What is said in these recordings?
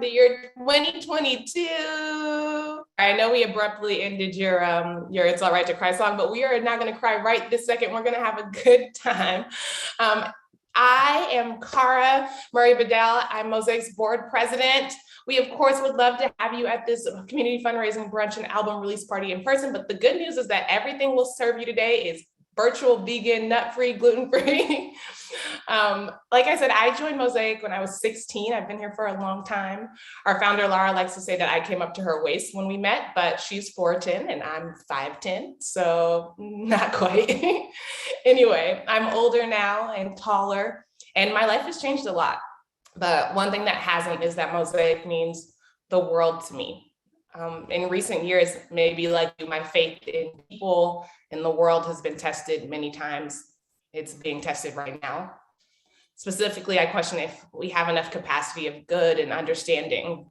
the year 2022. I know we abruptly ended your It's All Right to Cry song, but we are not going to cry right this second. We're going to have a good time. I am Cara Murray Bedell. I'm Mosaic's board president. We, of course, would love to have you at this community fundraising brunch and album release party in person, but the good news is that everything we'll serve you today is virtual, vegan, nut-free, gluten-free. Like I said, I joined Mosaic when I was 16. I've been here for a long time. Our founder, Laura, likes to say that I came up to her waist when we met, but she's 4'10" and I'm 5'10", so not quite. Anyway, I'm older now and taller, and my life has changed a lot. But one thing that hasn't is that Mosaic means the world to me. In recent years, maybe like you, my faith in people in the world has been tested many times. It's being tested right now. Specifically, I question if we have enough capacity of good and understanding.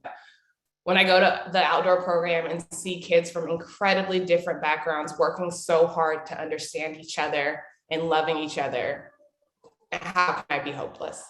When I go to the outdoor program and see kids from incredibly different backgrounds working so hard to understand each other and loving each other, how can I be hopeless?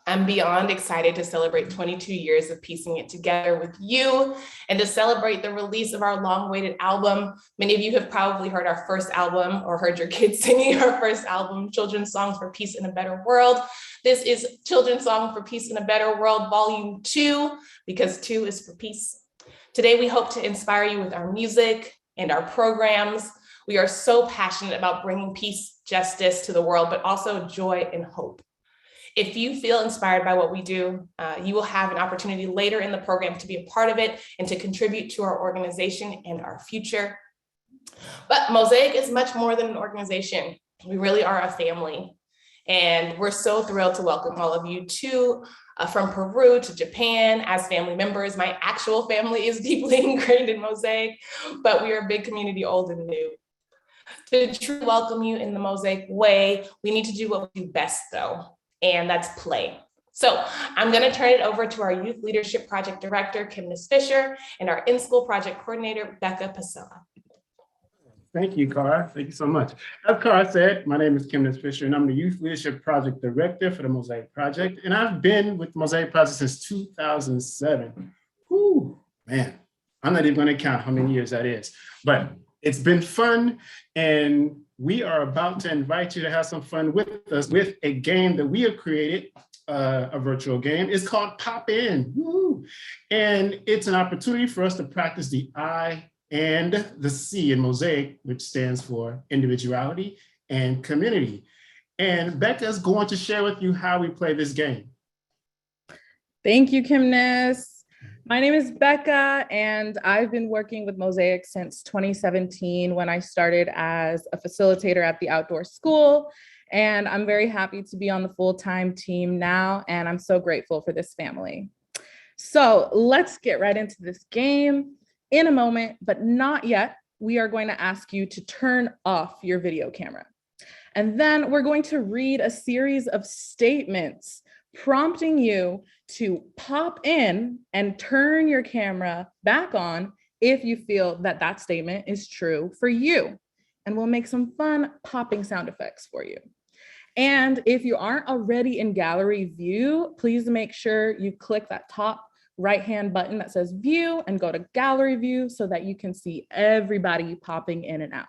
I'm beyond excited to celebrate 22 years of piecing it together with you and to celebrate the release of our long-awaited album. Many of you have probably heard our first album or heard your kids singing our first album, Children's Songs for Peace in a Better World. This is Children's Song for Peace in a Better World, Volume 2, because 2 is for peace. Today, we hope to inspire you with our music and our programs. We are so passionate about bringing peace, justice to the world, but also joy and hope. If you feel inspired by what we do, you will have an opportunity later in the program to be a part of it and to contribute to our organization and our future. But Mosaic is much more than an organization. We really are a family. And we're so thrilled to welcome all of you from Peru to Japan as family members. My actual family is deeply ingrained in Mosaic, but we are a big community, old and new. To truly welcome you in the Mosaic way, we need to do what we do best though, and that's play. So I'm going to turn it over to our Youth Leadership Project Director, Kimnis Fisher, and our In-School Project Coordinator, Becca Pasella. Thank you, Cara. Thank you so much. As Cara said, my name is Kimnis Fisher, and I'm the Youth Leadership Project Director for the Mosaic Project, and I've been with the Mosaic Project since 2007. Whew, man, I'm not even going to count how many years that is, but it's been fun, and we are about to invite you to have some fun with us with a game that we have created, a virtual game. It's called Pop In. Woo! And it's an opportunity for us to practice the I and the C in Mosaic, which stands for individuality and community. And Becca's going to share with you how we play this game. Thank you, Kimnis. My name is Becca, and I've been working with Mosaic since 2017 when I started as a facilitator at the outdoor school. And I'm very happy to be on the full-time team now, and I'm so grateful for this family. So let's get right into this game. In a moment, but not yet, we are going to ask you to turn off your video camera. And then we're going to read a series of statements prompting you to pop in and turn your camera back on if you feel that that statement is true for you. And we'll make some fun popping sound effects for you. And if you aren't already in gallery view, please make sure you click that top right-hand button that says view and go to gallery view so that you can see everybody popping in and out.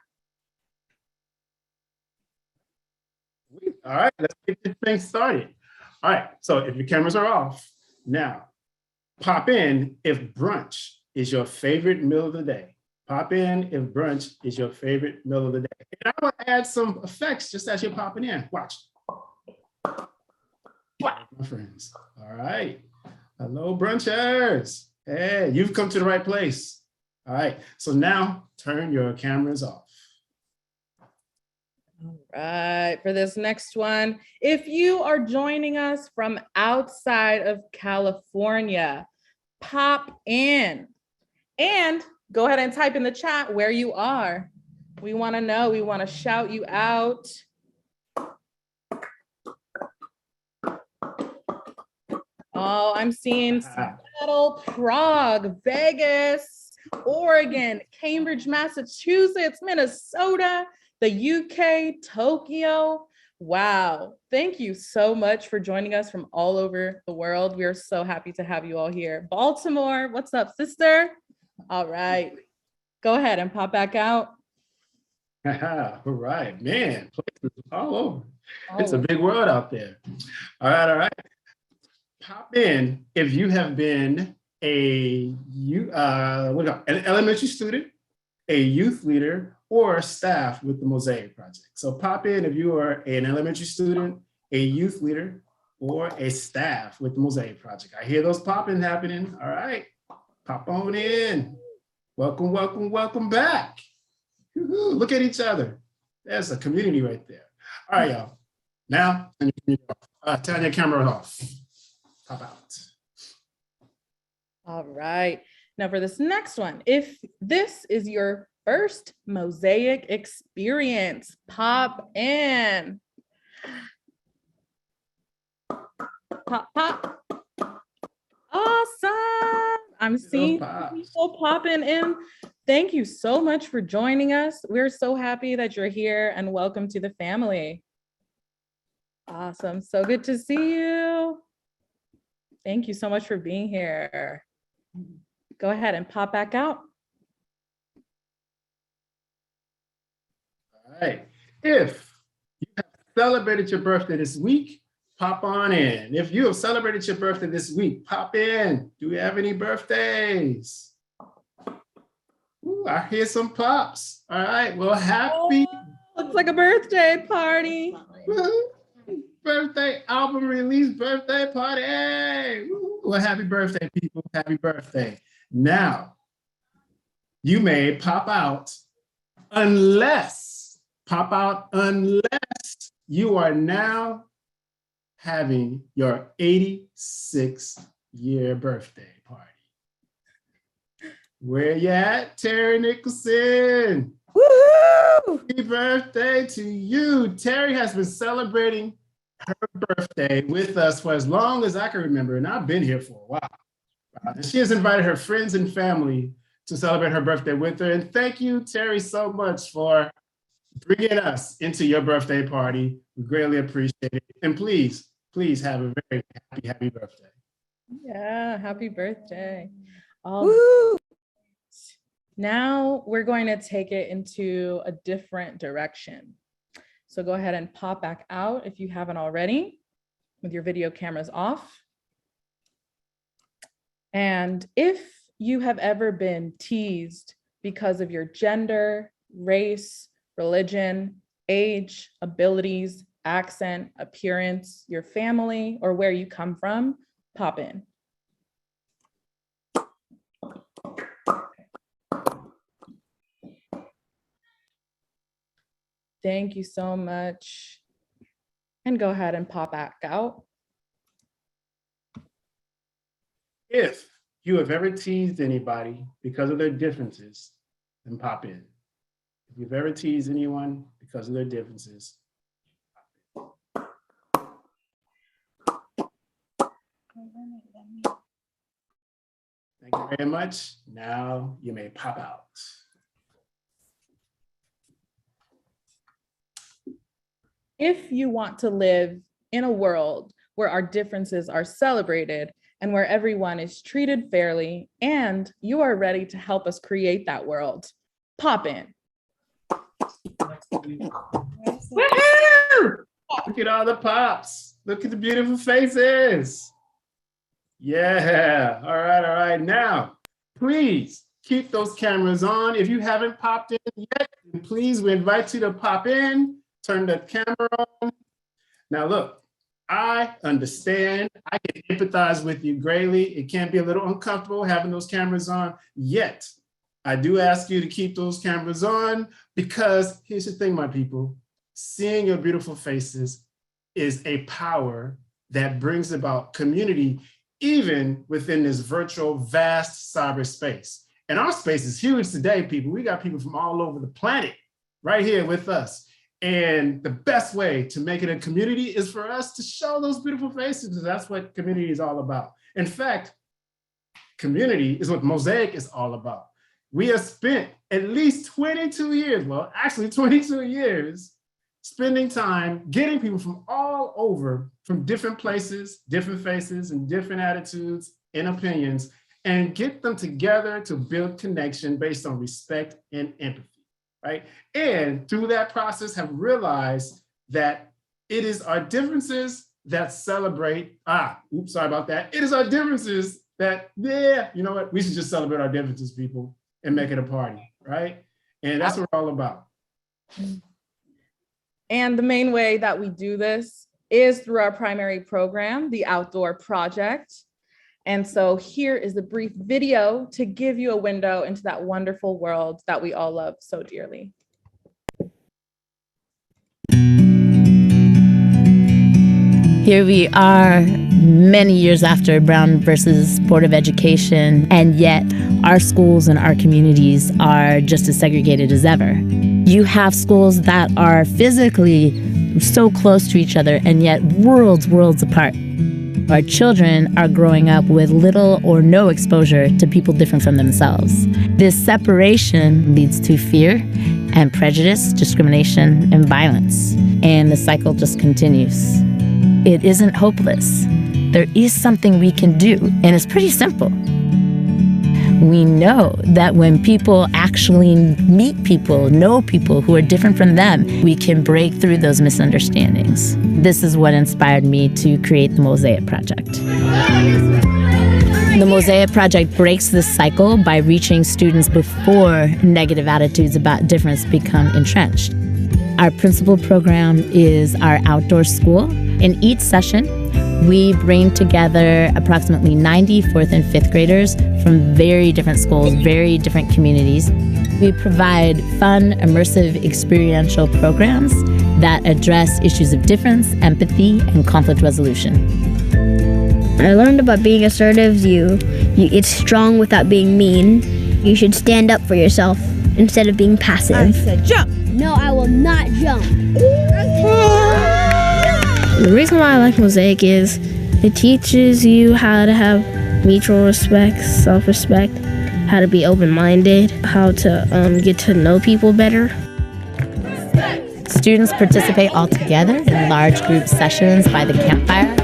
All right, let's get this thing started. All right, so if your cameras are off, now pop in if brunch is your favorite meal of the day. Pop in if brunch is your favorite meal of the day. And I want to add some effects just as you're popping in. Watch. My friends. All right. Hello, brunchers. Hey, you've come to the right place. All right, so now turn your cameras off. All right, for this next one, if you are joining us from outside of California, pop in and go ahead and type in the chat where you are. We want to know, we want to shout you out. Oh, I'm seeing Seattle, Prague, Vegas, Oregon, Cambridge, Massachusetts, Minnesota, the UK, Tokyo, Wow. Thank you so much for joining us from all over the world. We are so happy to have you all here. Baltimore, what's up, sister? All right. Go ahead and pop back out. All right, man, places all over. It's a Oh, big world out there. All right. Pop in if you have been an elementary student, a youth leader, or staff with the Mosaic Project. So pop in if you are an elementary student, a youth leader, or a staff with the Mosaic Project. I hear those popping happening. All right, pop on in. Welcome, welcome, welcome back. Woo-hoo, look at each other. There's a community right there. All right, y'all. Now, turn your camera off. Pop out. all right. Now for this next one, if this is your first Mosaic experience, pop in. Pop, pop. Awesome. I'm seeing people popping in. Thank you so much for joining us. We're so happy that you're here and welcome to the family. Awesome. So good to see you. Thank you so much for being here. Go ahead and pop back out. All right. If you have celebrated your birthday this week, pop on in. If you have celebrated your birthday this week, pop in. Do we have any birthdays? Ooh, I hear some pops. All right. Well, happy Looks like a birthday party. birthday album release birthday party. Ooh, well, happy birthday, people. Happy birthday. Now, you may pop out unless you are now having your 86th year birthday party. Where you at, Terry Nicholson? Woohoo! Happy birthday to you. Terry has been celebrating her birthday with us for as long as I can remember, and I've been here for a while. And she has invited her friends and family to celebrate her birthday with her. And thank you, Terry, so much for bringing us into your birthday party. We greatly appreciate it. And please have a very happy birthday. Yeah, happy birthday. Woo! Now we're going to take it into a different direction. So go ahead and pop back out if you haven't already with your video cameras off. And if you have ever been teased because of your gender, race, religion, age, abilities, accent, appearance, your family, or where you come from, pop in. Thank you so much. And go ahead and pop back out. If you have ever teased anybody because of their differences, then pop in. If you've ever teased anyone because of their differences, thank you very much. Now you may pop out. If you want to live in a world where our differences are celebrated and where everyone is treated fairly, and you are ready to help us create that world, pop in. Woohoo! Look at all the pops. Look at the beautiful faces. Yeah, all right. Now, please keep those cameras on. If you haven't popped in yet, please, we invite you to pop in, turn the camera on. Now look, I understand, I can empathize with you greatly. It can be a little uncomfortable having those cameras on, yet I do ask you to keep those cameras on because here's the thing, my people, seeing your beautiful faces is a power that brings about community even within this virtual vast cyberspace. And our space is huge today, people. We got people from all over the planet right here with us. And the best way to make it a community is for us to show those beautiful faces. That's what community is all about. In fact, community is what Mosaic is all about. We have spent at least 22 years, well, actually 22 years, spending time getting people from all over, from different places, different faces, and different attitudes and opinions, and get them together to build connection based on respect and empathy, right? And through that process have realized that it is our differences that celebrate, sorry about that. It is our differences that, you know what? We should just celebrate our differences, people, and make it a party, right? And that's what we're all about. And the main way that we do this is through our primary program, the Outdoor Project. And so here is a brief video to give you a window into that wonderful world that we all love so dearly. Here we are many years after Brown versus Board of Education, and yet our schools and our communities are just as segregated as ever. You have schools that are physically so close to each other and yet worlds apart. Our children are growing up with little or no exposure to people different from themselves. This separation leads to fear and prejudice, discrimination, and violence. And the cycle just continues. It isn't hopeless. There is something we can do, and it's pretty simple. We know that when people actually meet people, know people who are different from them, we can break through those misunderstandings. This is what inspired me to create the Mosaic Project. The Mosaic Project breaks this cycle by reaching students before negative attitudes about difference become entrenched. Our principal program is our outdoor school. In each session, we bring together approximately 90 fourth and fifth graders from very different schools, very different communities. We provide fun, immersive, experiential programs that address issues of difference, empathy, and conflict resolution. I learned about being assertive. It's strong without being mean. You should stand up for yourself instead of being passive. I said jump. No, I will not jump. The reason why I like Mosaic is it teaches you how to have mutual respect, self-respect, how to be open-minded, how to get to know people better. Students participate all together in large group sessions by the campfire.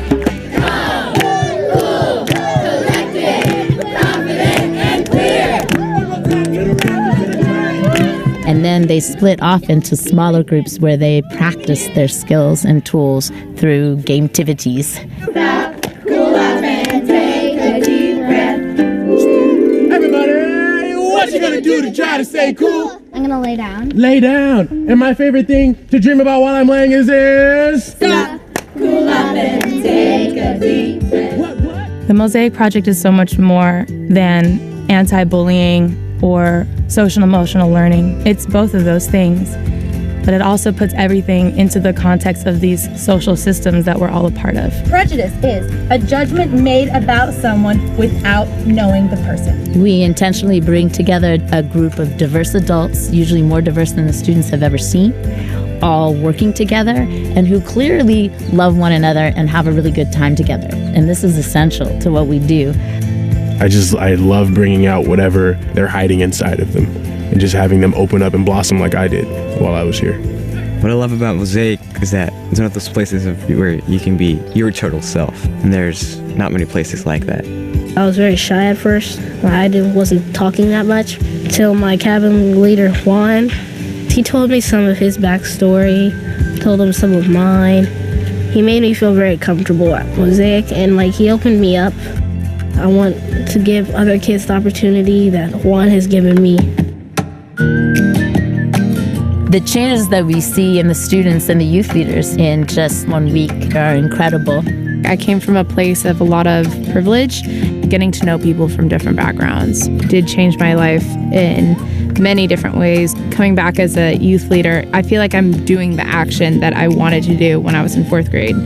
And then they split off into smaller groups where they practice their skills and tools through gametivities. Stop, cool off, and take a deep breath. Everybody, what you gonna do to try to stay cool? I'm gonna lay down. Lay down. And my favorite thing to dream about while I'm laying is this. Stop, cool off, and take a deep breath. What? The Mosaic Project is so much more than anti-bullying or social emotional learning. It's both of those things, but it also puts everything into the context of these social systems that we're all a part of. Prejudice is a judgment made about someone without knowing the person. We intentionally bring together a group of diverse adults, usually more diverse than the students have ever seen, all working together and who clearly love one another and have a really good time together. And this is essential to what we do. I love bringing out whatever they're hiding inside of them and just having them open up and blossom like I did while I was here. What I love about Mosaic is that it's one of those places where you can be your total self, and there's not many places like that. I was very shy at first. I wasn't talking that much until my cabin leader, Juan, he told me some of his backstory, told him some of mine. He made me feel very comfortable at Mosaic, and he opened me up. I want to give other kids the opportunity that Juan has given me. The changes that we see in the students and the youth leaders in just 1 week are incredible. I came from a place of a lot of privilege. Getting to know people from different backgrounds did change my life in many different ways. Coming back as a youth leader, I feel like I'm doing the action that I wanted to do when I was in 4th grade.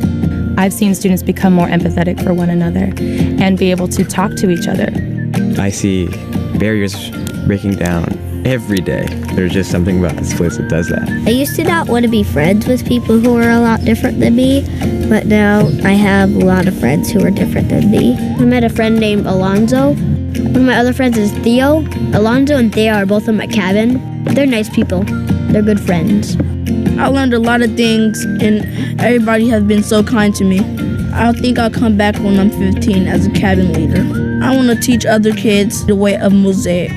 I've seen students become more empathetic for one another and be able to talk to each other. I see barriers breaking down every day. There's just something about this place that does that. I used to not want to be friends with people who were a lot different than me, but now I have a lot of friends who are different than me. I met a friend named Alonzo. One of my other friends is Theo. Alonzo and Theo are both in my cabin. They're nice people. They're good friends. I learned a lot of things, and everybody has been so kind to me. I think I'll come back when I'm 15 as a cabin leader. I want to teach other kids the way of Mosaic.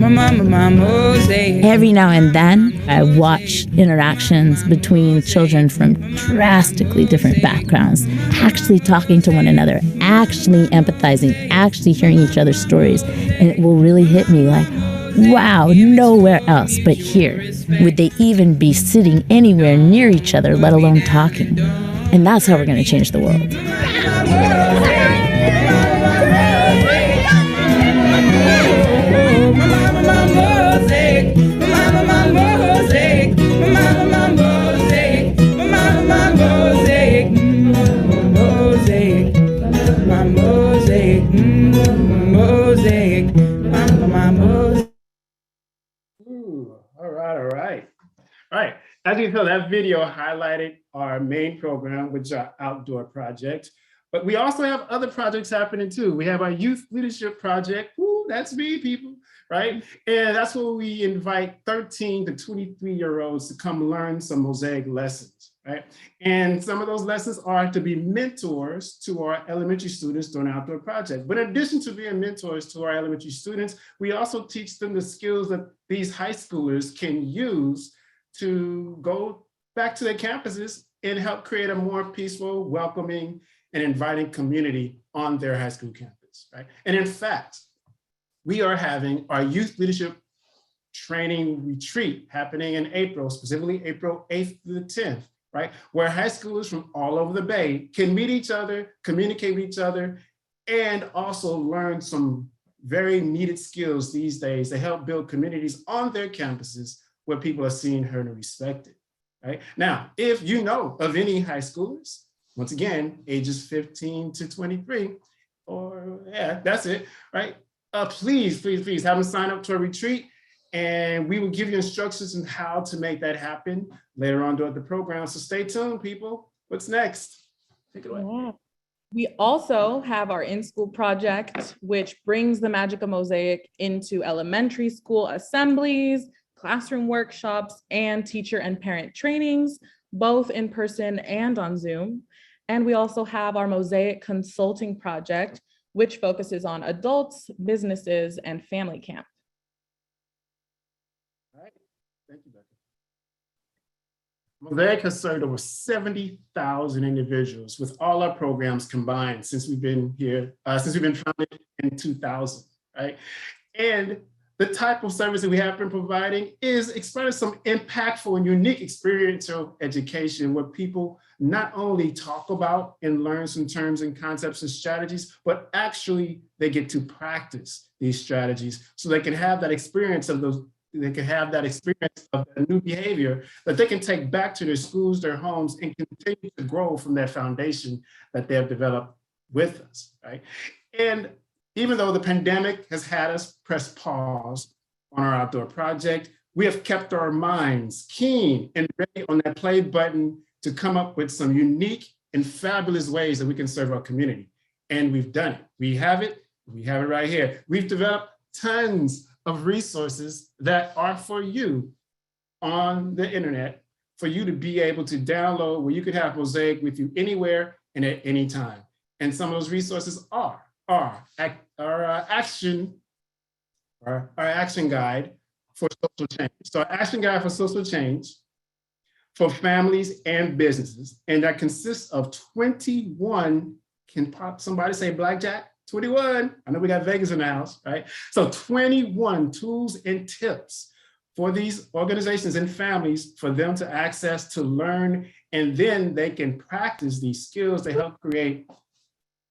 Mosaic. Every now and then, I watch interactions between children from drastically different backgrounds, actually talking to one another, actually empathizing, actually hearing each other's stories. And it will really hit me like, wow, nowhere else but here would they even be sitting anywhere near each other, let alone talking. And that's how we're going to change the world. All right. As you know, that video highlighted our main program, which is our outdoor project. But we also have other projects happening too. We have our youth leadership project. Woo, that's me, people, right? And that's where we invite 13 to 23-year-olds to come learn some Mosaic lessons, right? And some of those lessons are to be mentors to our elementary students during the outdoor project. But in addition to being mentors to our elementary students, we also teach them the skills that these high schoolers can use to go back to their campuses and help create a more peaceful, welcoming, and inviting community on their high school campus, right? And in fact, we are having our youth leadership training retreat happening in April, specifically April 8th through the 10th, right? Where high schoolers from all over the Bay can meet each other, communicate with each other, and also learn some very needed skills these days to help build communities on their campuses where people are seen, heard, and respected, right? Now, if you know of any high schoolers, once again, ages 15 to 23, or yeah, that's it, right? Please have them sign up to a retreat, and we will give you instructions on how to make that happen later on during the program. So stay tuned, people. What's next? Take it away. Yeah. We also have our in-school project, which brings the magic of Mosaic into elementary school assemblies, classroom workshops, and teacher and parent trainings, both in person and on Zoom. And we also have our Mosaic Consulting Project, which focuses on adults, businesses, and family camp. All right, thank you, Becca. Mosaic has served over 70,000 individuals with all our programs combined since we've been here, since we've been founded in 2000, right? And the type of service that we have been providing is expressing some impactful and unique experiential education where people not only talk about and learn some terms and concepts and strategies, but actually they get to practice these strategies so they can have that experience of those, they can have that experience of a new behavior that they can take back to their schools, their homes, and continue to grow from that foundation that they have developed with us, right? And even though the pandemic has had us press pause on our outdoor project, we have kept our minds keen and ready on that play button to come up with some unique and fabulous ways that we can serve our community. And we've done it. We have it right here. We've developed tons of resources that are for you on the internet, for you to be able to download, where you could have Mosaic with you anywhere and at any time. And some of those resources are our action guide for social change. So our action guide for social change for families and businesses. And that consists of 21, somebody say blackjack? 21, I know we got Vegas in the house, right? So 21 tools and tips for these organizations and families for them to access, to learn, and then they can practice these skills to help create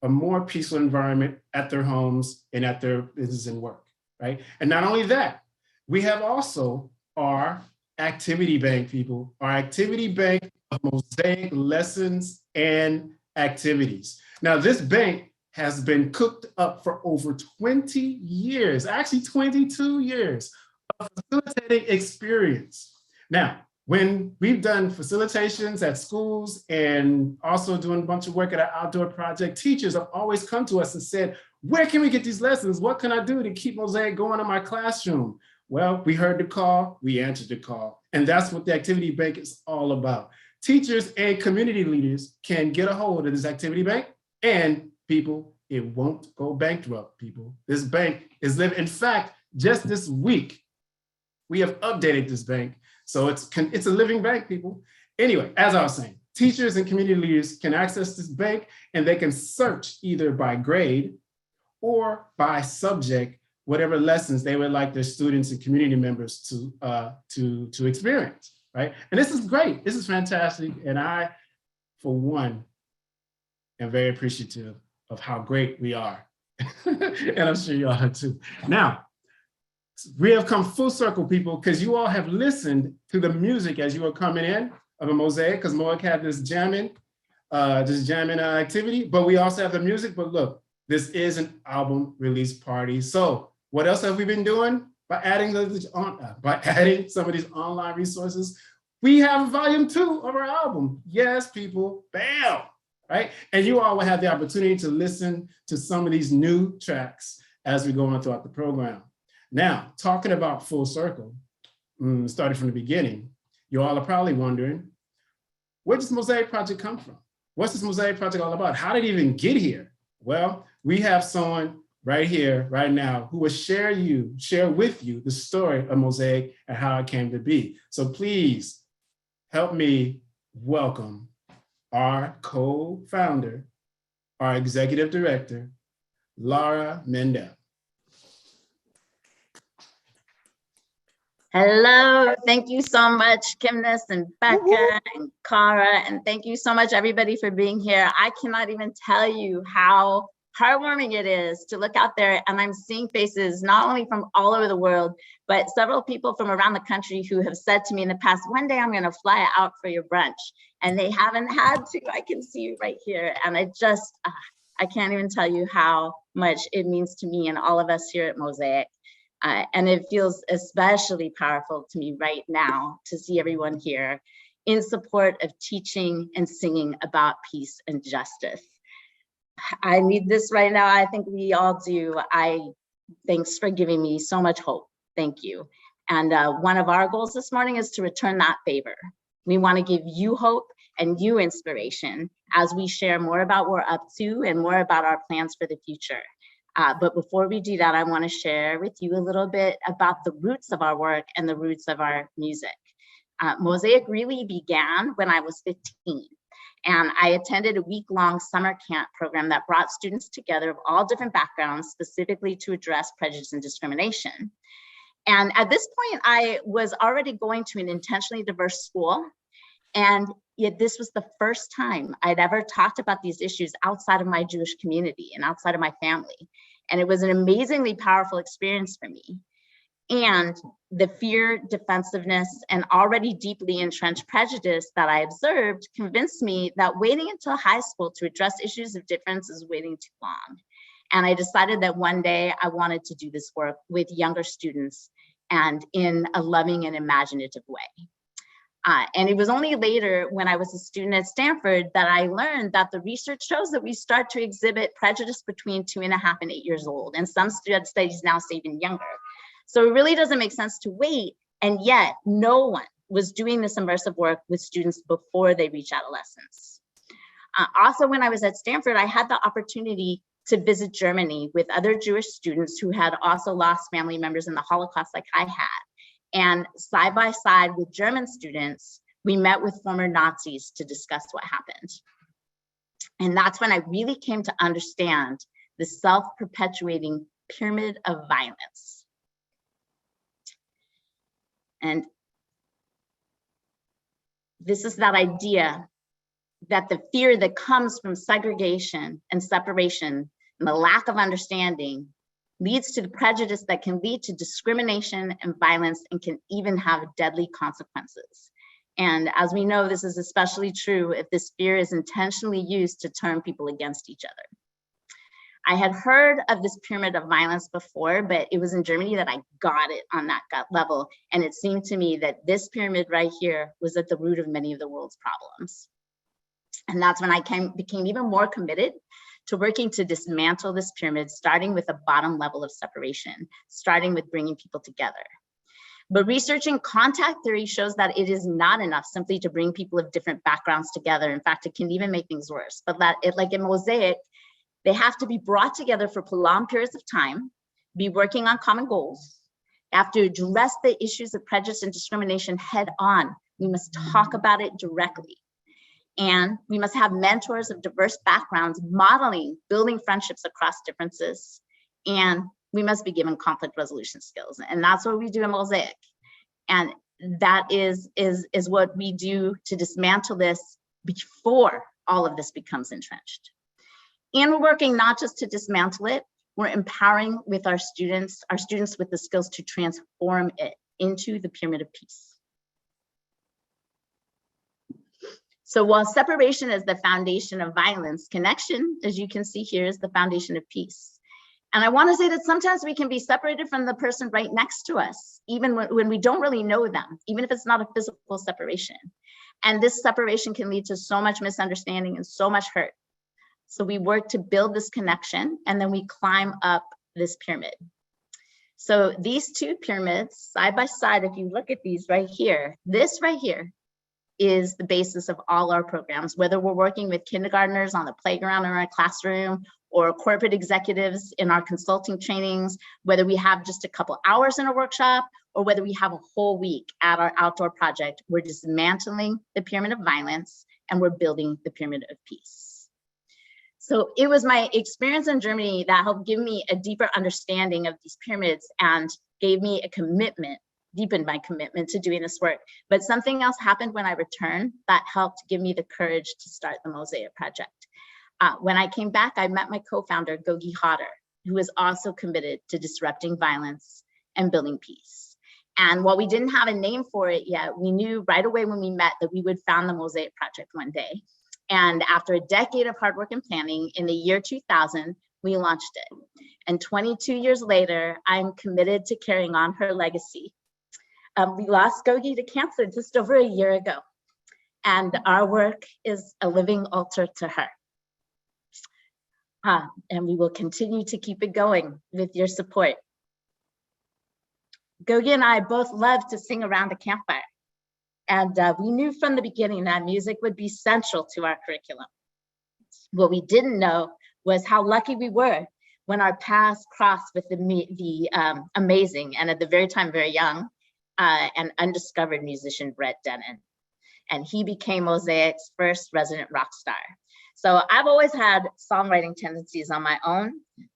a more peaceful environment at their homes and at their business and work, right? And not only that, we have also our activity bank, people, our activity bank of Mosaic lessons and activities. Now, this bank has been cooked up for over 20 years, actually 22 years of facilitating experience. Now, when we've done facilitations at schools and also doing a bunch of work at our outdoor project, teachers have always come to us and said, where can we get these lessons? What can I do to keep Mosaic going in my classroom? Well, we heard the call, we answered the call. And that's what the activity bank is all about. Teachers and community leaders can get a hold of this activity bank, and people, it won't go bankrupt, people. This bank is living. In fact, just this week, we have updated this bank. So it's a living bank, people. Anyway, as I was saying, teachers and community leaders can access this bank, and they can search either by grade or by subject, whatever lessons they would like their students and community members to experience, right? And this is great. This is fantastic. And I, for one, am very appreciative of how great we are. And I'm sure you all are too. Now, we have come full circle, people, because you all have listened to the music as you were coming in of a Mosaic, because Mosaic had this jamming activity, but we also have the music. But look, this is an album release party. So what else have we been doing? By adding some of these online resources, we have volume 2 of our album. Yes, people, bam, right? And you all will have the opportunity to listen to some of these new tracks as we go on throughout the program. Now, talking about full circle, starting from the beginning, you all are probably wondering, where does Mosaic Project come from? What's this Mosaic Project all about? How did it even get here? Well, we have someone right here, right now, who will share with you the story of Mosaic and how it came to be. So please help me welcome our co-founder, our executive director, Laura Mendel. Hello, thank you so much, Kimness and Becca and Cara, and thank you so much, everybody, for being here. I cannot even tell you how heartwarming it is to look out there, and I'm seeing faces not only from all over the world, but several people from around the country who have said to me in the past, one day I'm going to fly out for your brunch, and they haven't had to. I can see you right here, and I can't even tell you how much it means to me and all of us here at Mosaic. And it feels especially powerful to me right now to see everyone here in support of teaching and singing about peace and justice. I need this right now. I think we all do. Thanks for giving me so much hope. Thank you. And one of our goals this morning is to return that favor. We want to give you hope and you inspiration as we share more about what we're up to and more about our plans for the future. But before we do that, I want to share with you a little bit about the roots of our work and the roots of our music. Mosaic really began when I was 15, and I attended a week-long summer camp program that brought students together of all different backgrounds, specifically to address prejudice and discrimination. And at this point, I was already going to an intentionally diverse school, and yet this was the first time I'd ever talked about these issues outside of my Jewish community and outside of my family. And it was an amazingly powerful experience for me. And the fear, defensiveness, and already deeply entrenched prejudice that I observed convinced me that waiting until high school to address issues of difference is waiting too long. And I decided that one day I wanted to do this work with younger students and in a loving and imaginative way. And it was only later when I was a student at Stanford that I learned that the research shows that we start to exhibit prejudice between 2.5 and 8 years old. And some studies now say even younger. So it really doesn't make sense to wait. And yet no one was doing this immersive work with students before they reach adolescence. Also, when I was at Stanford, I had the opportunity to visit Germany with other Jewish students who had also lost family members in the Holocaust like I had. And side by side with German students, we met with former Nazis to discuss what happened. And that's when I really came to understand the self-perpetuating pyramid of violence. And this is that idea that the fear that comes from segregation and separation and the lack of understanding leads to the prejudice that can lead to discrimination and violence and can even have deadly consequences. And as we know, this is especially true if this fear is intentionally used to turn people against each other. I had heard of this pyramid of violence before, but it was in Germany that I got it on that gut level. And it seemed to me that this pyramid right here was at the root of many of the world's problems. And that's when I became even more committed to working to dismantle this pyramid, starting with a bottom level of separation, starting with bringing people together. But researching contact theory shows that it is not enough simply to bring people of different backgrounds together. In fact, it can even make things worse. But that it, like in Mosaic, they have to be brought together for prolonged periods of time, be working on common goals, have to address the issues of prejudice and discrimination head on. We must talk about it directly. And we must have mentors of diverse backgrounds modeling, building friendships across differences. And we must be given conflict resolution skills. And that's what we do in Mosaic. And that is what we do to dismantle this before all of this becomes entrenched. And we're working not just to dismantle it, we're empowering with our students with the skills to transform it into the pyramid of peace. So while separation is the foundation of violence, connection, as you can see here, is the foundation of peace. And I want to say that sometimes we can be separated from the person right next to us, even when we don't really know them, even if it's not a physical separation. And this separation can lead to so much misunderstanding and so much hurt. So we work to build this connection, and then we climb up this pyramid. So these two pyramids, side by side, if you look at these right here, this right here is the basis of all our programs, whether we're working with kindergartners on the playground or in our classroom, or corporate executives in our consulting trainings, whether we have just a couple hours in a workshop, or whether we have a whole week at our outdoor project, we're dismantling the pyramid of violence and we're building the pyramid of peace. So it was my experience in Germany that helped give me a deeper understanding of these pyramids and gave me a commitment, deepened my commitment to doing this work. But something else happened when I returned that helped give me the courage to start the Mosaic project. When I came back, I met my co-founder, Gogi Hodder, who is also committed to disrupting violence and building peace. And while we didn't have a name for it yet, we knew right away when we met that we would found the Mosaic project one day. And after a decade of hard work and planning, in the year 2000, we launched it. And 22 years later, I'm committed to carrying on her legacy. We lost Gogi to cancer just over a year ago. And our work is a living altar to her. And we will continue to keep it going with your support. Gogi and I both love to sing around a campfire. And we knew from the beginning that music would be central to our curriculum. What we didn't know was how lucky we were when our paths crossed with the amazing, and at the very time, very young, and undiscovered musician, Brett Denon. And he became Mosaic's first resident rock star. So I've always had songwriting tendencies on my own,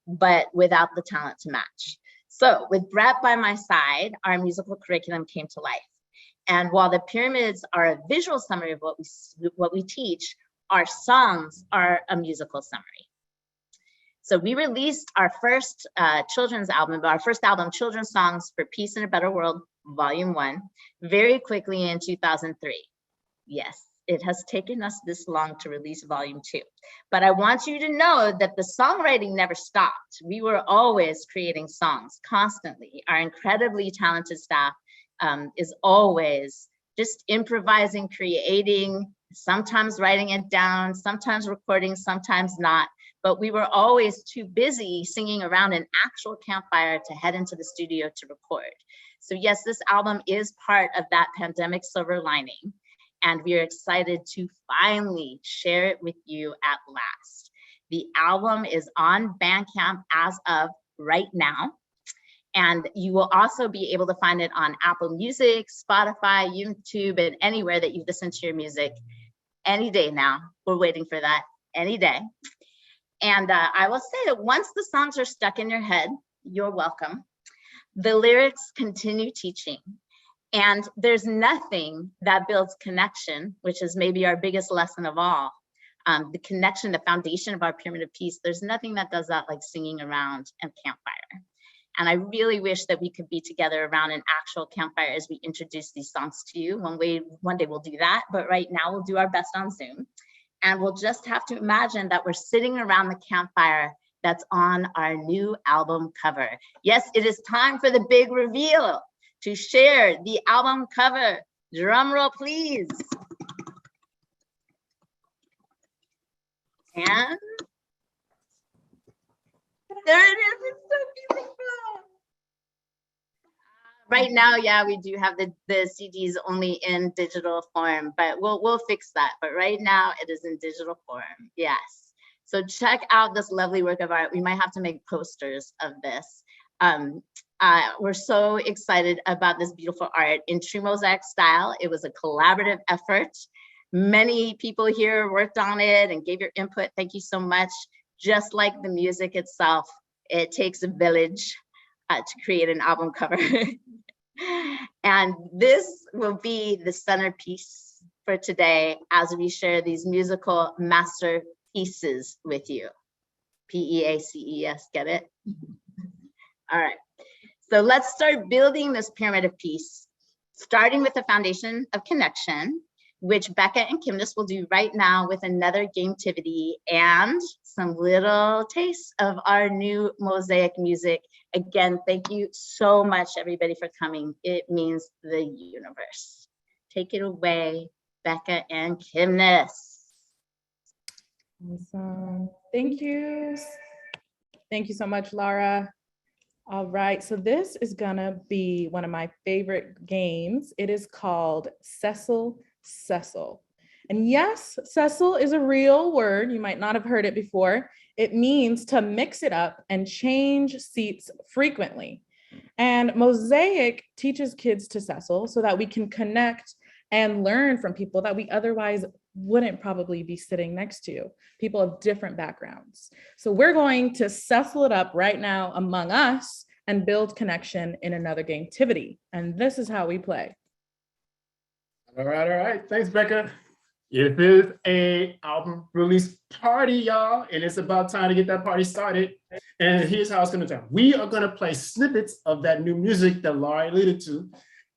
but without the talent to match. So with Brett by my side, our musical curriculum came to life. And while the pyramids are a visual summary of what we teach, our songs are a musical summary. So we released our first children's album, Children's Songs for Peace and a Better World, Volume 1, very quickly in 2003. Yes, it has taken us this long to release Volume 2. But I want you to know that the songwriting never stopped. We were always creating songs constantly. Our incredibly talented staff is always just improvising, creating, sometimes writing it down, sometimes recording, sometimes not. But we were always too busy singing around an actual campfire to head into the studio to record. So yes, this album is part of that pandemic silver lining. And we are excited to finally share it with you at last. The album is on Bandcamp as of right now. And you will also be able to find it on Apple Music, Spotify, YouTube, and anywhere that you listen to your music any day now. We're waiting for that any day. And I will say that once the songs are stuck in your head, you're welcome. The lyrics continue teaching. And there's nothing that builds connection, which is maybe our biggest lesson of all. The connection, the foundation of our pyramid of peace, there's nothing that does that like singing around a campfire. And I really wish that we could be together around an actual campfire as we introduce these songs to you. One day we'll do that, but right now we'll do our best on Zoom. And we'll just have to imagine that we're sitting around the campfire that's on our new album cover. Yes, it is time for the big reveal to share the album cover. Drum roll, please. And there it is, it's so beautiful. Right now, yeah, we do have the CDs only in digital form, but we'll fix that. But right now it is in digital form. Yes. So check out this lovely work of art. We might have to make posters of this. We're so excited about this beautiful art in true Mosaic style. It was a collaborative effort. Many people here worked on it and gave your input. Thank you so much. Just like the music itself, it takes a village to create an album cover. And this will be the centerpiece for today as we share these musical masterpieces with you. P-E-A-C-E-S, get it? All right, so let's start building this pyramid of peace, starting with the foundation of connection, which Becca and Kimness will do right now with another gametivity and some little tastes of our new Mosaic music. Again, thank you so much, everybody, for coming. It means the universe. Take it away, Becca and Kimness. Awesome. Thank you. Thank you so much, Laura. All right, so this is gonna be one of my favorite games. It is called Cecil. And yes, Cecil is a real word. You might not have heard it before. It means to mix it up and change seats frequently. And Mosaic teaches kids to Cecil so that we can connect and learn from people that we otherwise wouldn't probably be sitting next to, people of different backgrounds. So we're going to Cecil it up right now among us and build connection in another gametivity. And this is how we play. All right. Thanks, Becca. It is a album release party, y'all, and it's about time to get that party started. And here's how it's gonna go. We are gonna play snippets of that new music that Laura alluded to.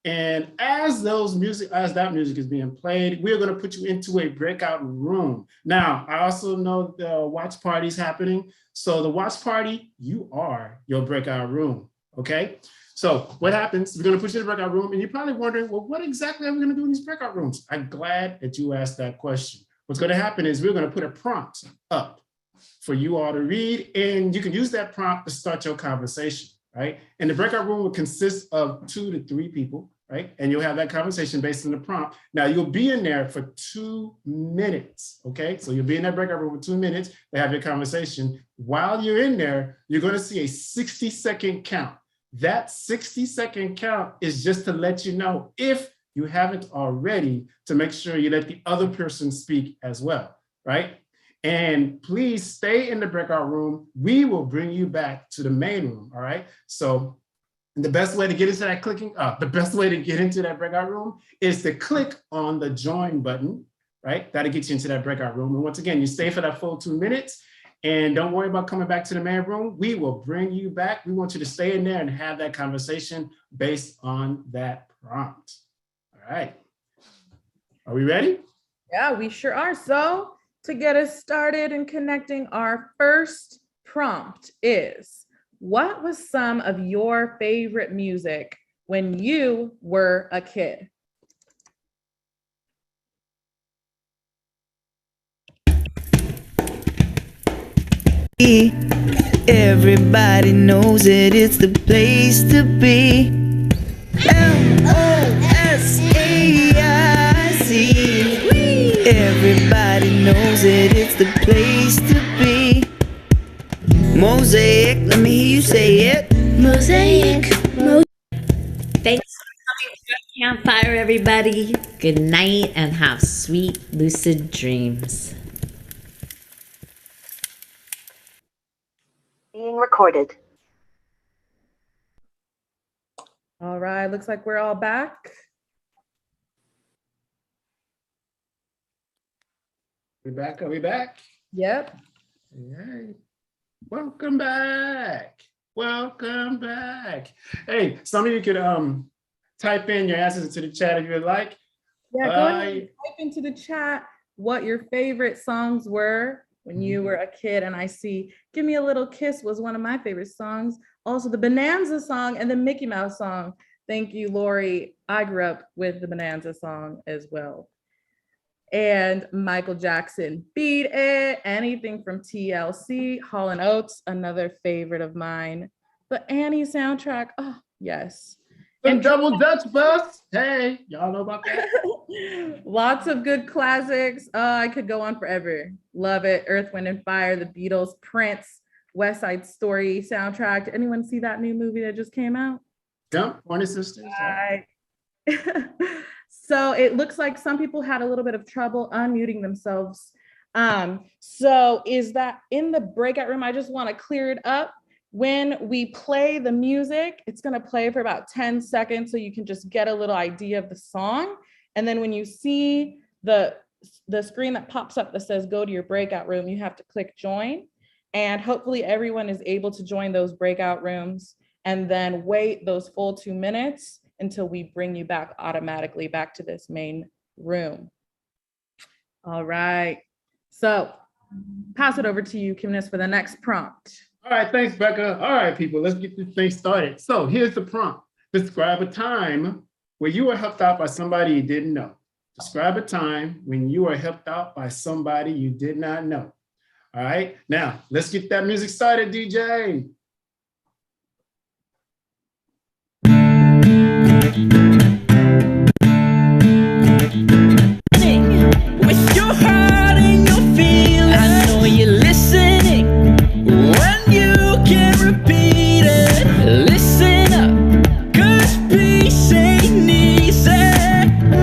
And as that music is being played, we're gonna put you into a breakout room. Now, I also know the watch party's happening. So the watch party, you are your breakout room, okay? So what happens, we're gonna put you in the breakout room and you're probably wondering, well, what exactly are we gonna do in these breakout rooms? I'm glad that you asked that question. What's gonna happen is we're gonna put a prompt up for you all to read, and you can use that prompt to start your conversation, right? And the breakout room will consist of 2 to 3 people, right? And you'll have that conversation based on the prompt. Now you'll be in there for 2 minutes, okay? So you'll be in that breakout room for 2 minutes to have your conversation. While you're in there, you're gonna see a 60-second count. That 60-second count is just to let you know, if you haven't already, to make sure you let the other person speak as well, right? And please stay in the breakout room. We will bring you back to the main room, all right? So the best way to get into that breakout room is to click on the join button, right? That'll get you into that breakout room. And once again, you stay for that full 2 minutes. And don't worry about coming back to the main room. We will bring you back. We want you to stay in there and have that conversation based on that prompt. All right. Are we ready? Yeah, we sure are. So to get us started in connecting, our first prompt is, what was some of your favorite music when you were a kid? Everybody knows it, it's the place to be. Mosaic. Everybody knows it, it's the place to be. Mosaic, let me hear you say it. Mosaic. Thanks for coming to our campfire, everybody. Good night and have sweet, lucid dreams. Being recorded. All right, looks like we're all back. We back? Are we back? Yep. All right. Welcome back. Welcome back. Hey, some of you could type in your answers into the chat if you would like. Yeah, go ahead and type into the chat what your favorite songs were when you were a kid. And I see Give Me a Little Kiss was one of my favorite songs. Also the Bonanza song and the Mickey Mouse song. Thank you, Lori. I grew up with the Bonanza song as well. And Michael Jackson, Beat It, anything from TLC, Hall & Oates, another favorite of mine. The Annie soundtrack, oh yes. The double Dutch bus. Hey, y'all know about that? Lots of good classics. I could go on forever. Love it. Earth, Wind, and Fire, The Beatles, Prince, West Side Story soundtrack. Did anyone see that new movie that just came out? Jump, Pointer Sisters. So it looks like some people had a little bit of trouble unmuting themselves. So is that in the breakout room? I just want to clear it up. When we play the music, it's going to play for about 10 seconds so you can just get a little idea of the song. And then when you see the screen that pops up that says go to your breakout room, you have to click join. And hopefully everyone is able to join those breakout rooms and then wait those full 2 minutes until we bring you back automatically back to this main room. All right. So pass it over to you, Kimness, for the next prompt. All right, thanks, Becca. All right, people, let's get this thing started. So here's the prompt. Describe a time where you were helped out by somebody you didn't know. Describe a time when you were helped out by somebody you did not know. All right, now let's get that music started, DJ. With your heart and your feelings, I know you're listening. When you can repeat it, listen up, 'cause peace ain't easy. I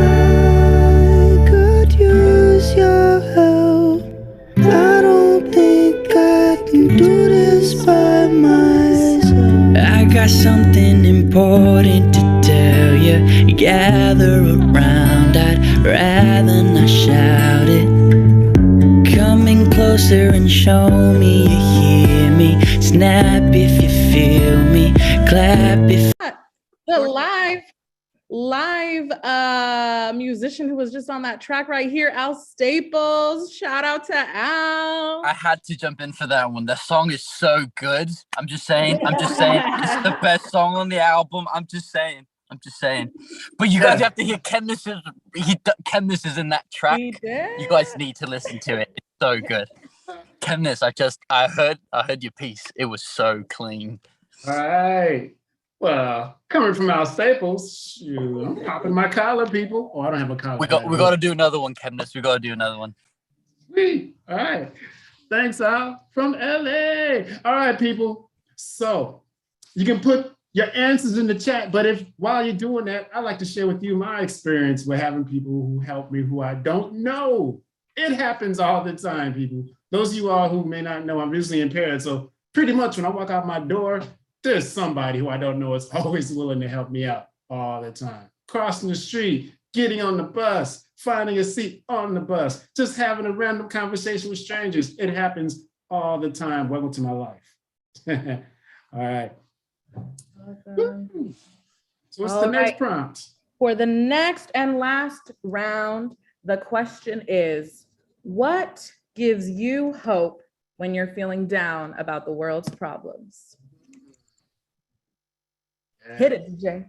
could use your help. I don't think I can do this by myself. I got something important to tell you. Gather around, I'd rather not shout it. Coming closer and show me you hear me. Snap if you feel me. Clap if the live musician who was just on that track right here, Al Staples. Shout out to Al. I had to jump in for that one. The song is so good. I'm just saying. It's the best song on the album. I'm just saying. But you guys have to hear Chemness is in that track. You guys need to listen to it. It's so good. Chemness, I heard your piece. It was so clean. All right. Well, coming from Al Staples, shoot, I'm popping my collar, people. Oh, I don't have a collar. We got to do another one, Chemness. We got to do another one. Sweet. All right. Thanks, Al, from LA. All right, people. So you can put your answers in the chat, but if while you're doing that, I'd like to share with you my experience with having people who help me who I don't know. It happens all the time, people. Those of you all who may not know, I'm visually impaired. So pretty much when I walk out my door, there's somebody who I don't know is always willing to help me out all the time. Crossing the street, getting on the bus, finding a seat on the bus, just having a random conversation with strangers. It happens all the time. Welcome to my life. All right. Awesome. So what's the next prompt? For the next and last round, the question is, what gives you hope when you're feeling down about the world's problems? Hit it, DJ.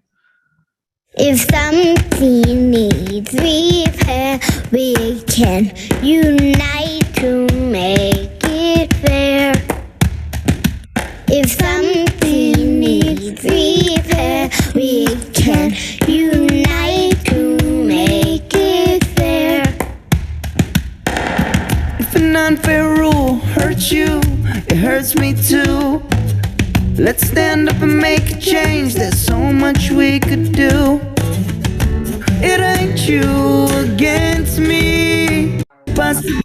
If something needs repair, we can unite to make it fair. If something needs repair, we can unite to make it fair. if an unfair rule hurts you, it hurts me too. Let's stand up and make a change. There's so much we could do. It ain't you against me. Possibility.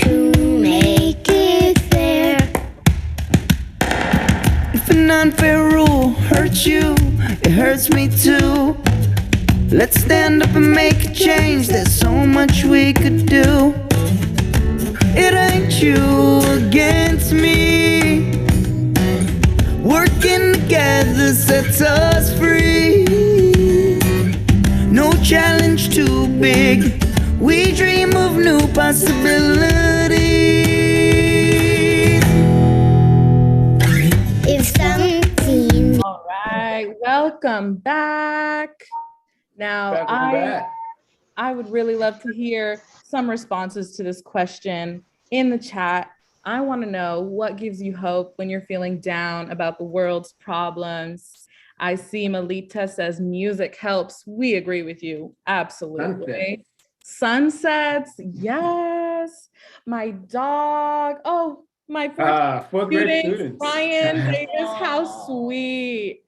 To make it fair. If an unfair rule hurts you, it hurts me too. Let's stand up and make a change. There's so much we could do. It ain't you against me. Working together sets us free. No challenge too big. We dream of new possibilities. If something. All right, welcome back. Now, I would really love to hear some responses to this question in the chat. I want to know what gives you hope when you're feeling down about the world's problems. I see Melita says music helps. We agree with you. Absolutely. Sunsets, yes. My dog. Oh, my fourth grade students. Ryan Davis, how sweet.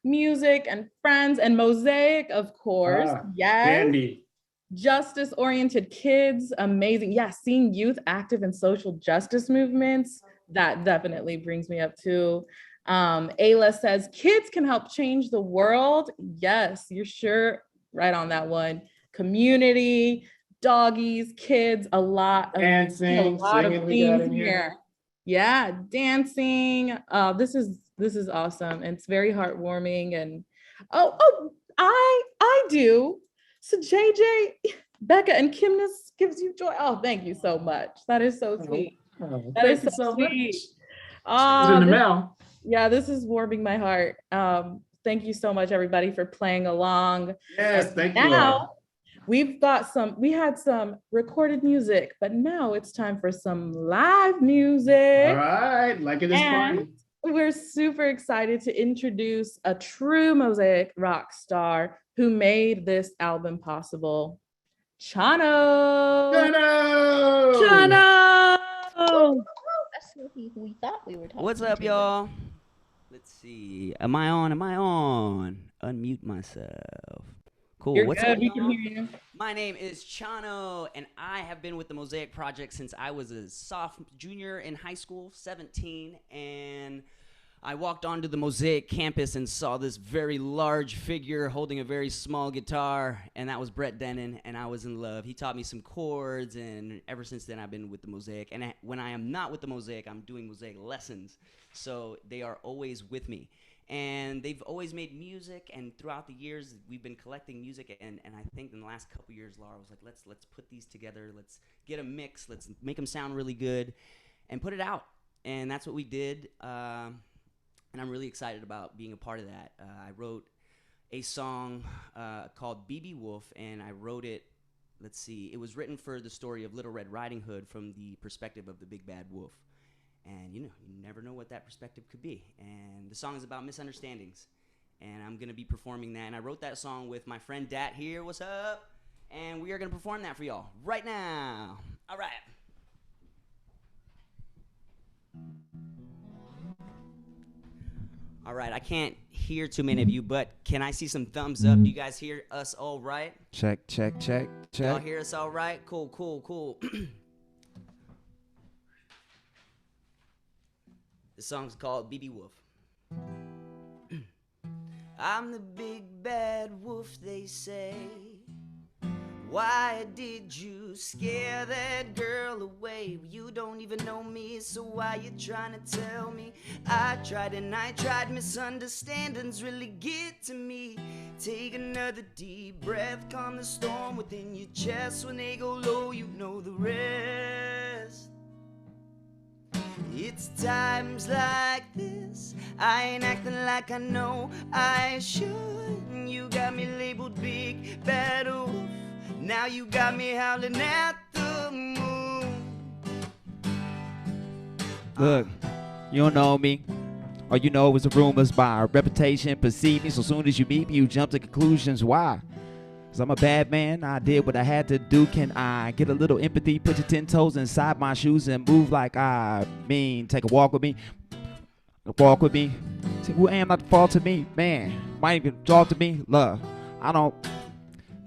Music and friends and Mosaic, of course. Yes. Candy. Justice-oriented kids, amazing. Yeah, seeing youth active in social justice movements, that definitely brings me up too. Ayla says, kids can help change the world. Yes, you're sure right on that one. Community, doggies, kids, a lot of dancing, singing, we got in here. Yeah, dancing. This is awesome. And it's very heartwarming. And I do. So JJ, Becca, and Kimness gives you joy. Oh, thank you so much. That is so sweet. That is so sweet. In the mail. Yeah, this is warming my heart. Thank you so much, everybody, for playing along. Yes, thank you. Now we had some recorded music, but now it's time for some live music. All right, like it is party. We're super excited to introduce a true Mosaic rock star who made this album possible. Chano! That's who we thought we were talking. What's up, y'all? Let's see. Am I on? Unmute myself. Cool. You're What's good. up, We can y'all? hear you. My name is Chano, and I have been with the Mosaic Project since I was a junior in high school, 17, and I walked onto the Mosaic campus and saw this very large figure holding a very small guitar, and that was Brett Denon, and I was in love. He taught me some chords, and ever since then I've been with the Mosaic. And when I am not with the Mosaic, I'm doing Mosaic lessons, so they are always with me. And they've always made music, and throughout the years we've been collecting music, and I think in the last couple years Laura was like, let's put these together, let's get a mix, let's make them sound really good and put it out. And that's what we did. And I'm really excited about being a part of that. I wrote a song called BB Wolf, and I wrote it, it was written for the story of Little Red Riding Hood from the perspective of the big bad wolf. And you never know what that perspective could be. And the song is about misunderstandings. And I'm gonna be performing that. And I wrote that song with my friend Dat here, what's up? And we are gonna perform that for y'all right now. All right. All right, I can't hear too many of you, but can I see some thumbs up? Do you guys hear us all right? Check. Y'all hear us all right? Cool. The song's called BB Wolf. I'm the big bad wolf, they say. Why did you scare that girl away? You don't even know me, so why you trying to tell me? I tried and I tried, misunderstandings really get to me. Take another deep breath, calm the storm within your chest. When they go low, you know the rest. It's times like this, I ain't acting like I know I should. You got me labeled big bad wolf. Now you got me howling at the moon. Look, you don't know me. All you know is the rumors by reputation precede me. So soon as you meet me, you jump to conclusions. Why? Cause I'm a bad man, I did what I had to do. Can I get a little empathy, put your 10 toes inside my shoes and move like I mean? Take a walk with me. See, who am I to fall to me? Man, might even talk to me. Love, I don't.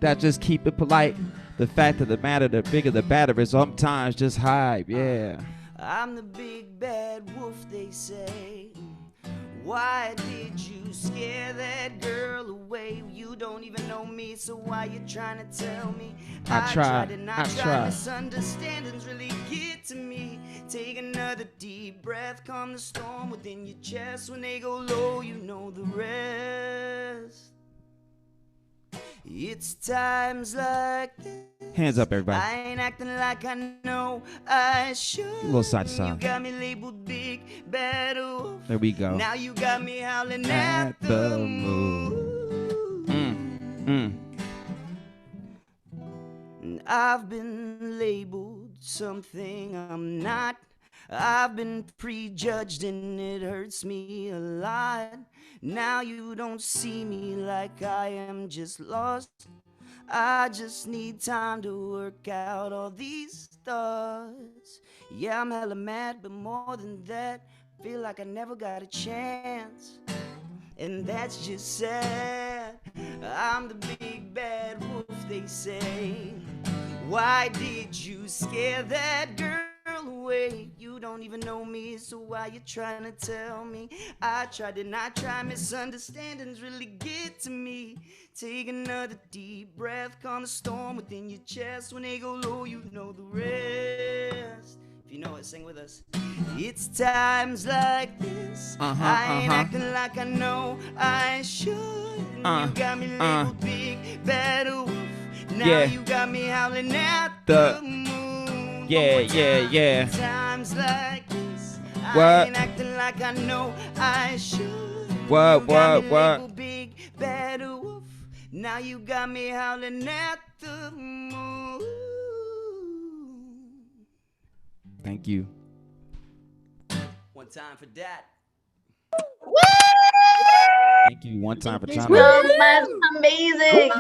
That just keep it polite. The fact of the matter, the bigger the batter is, sometimes just hype, yeah. I'm the big bad wolf, they say. Why did you scare that girl away? You don't even know me, so why you trying to tell me? I tried and I tried. Misunderstandings really get to me. Take another deep breath, calm the storm within your chest. When they go low, you know the rest. It's times like this. Hands up, everybody. I ain't acting like I know I should. A little side to side. You got me labeled big bad wolf. There we go. Now you got me howling at the moon. I've been labeled something I'm not. I've been prejudged and it hurts me a lot. Now you don't see me like I am just lost. I just need time to work out all these thoughts. Yeah, I'm hella mad, but more than that, feel like I never got a chance. And that's just sad. I'm the big bad wolf, they say. Why did you scare that girl away? You don't even know me, so why you trying to tell me? I tried and I tried, misunderstandings really get to me. Take another deep breath, calm the storm within your chest. When they go low, you know the rest. If you know it, sing with us. It's times like this, I ain't acting like I know I should. You got me labeled big bad wolf. Now you got me howling at the moon. Yeah. Times like this, What? I ain't acting like I know I should. What? You got me labeled big bad wolf. Now you got me howling at the moon. Thank you. One time for that. Thank you. One time for Thank trying you to. so much. Amazing.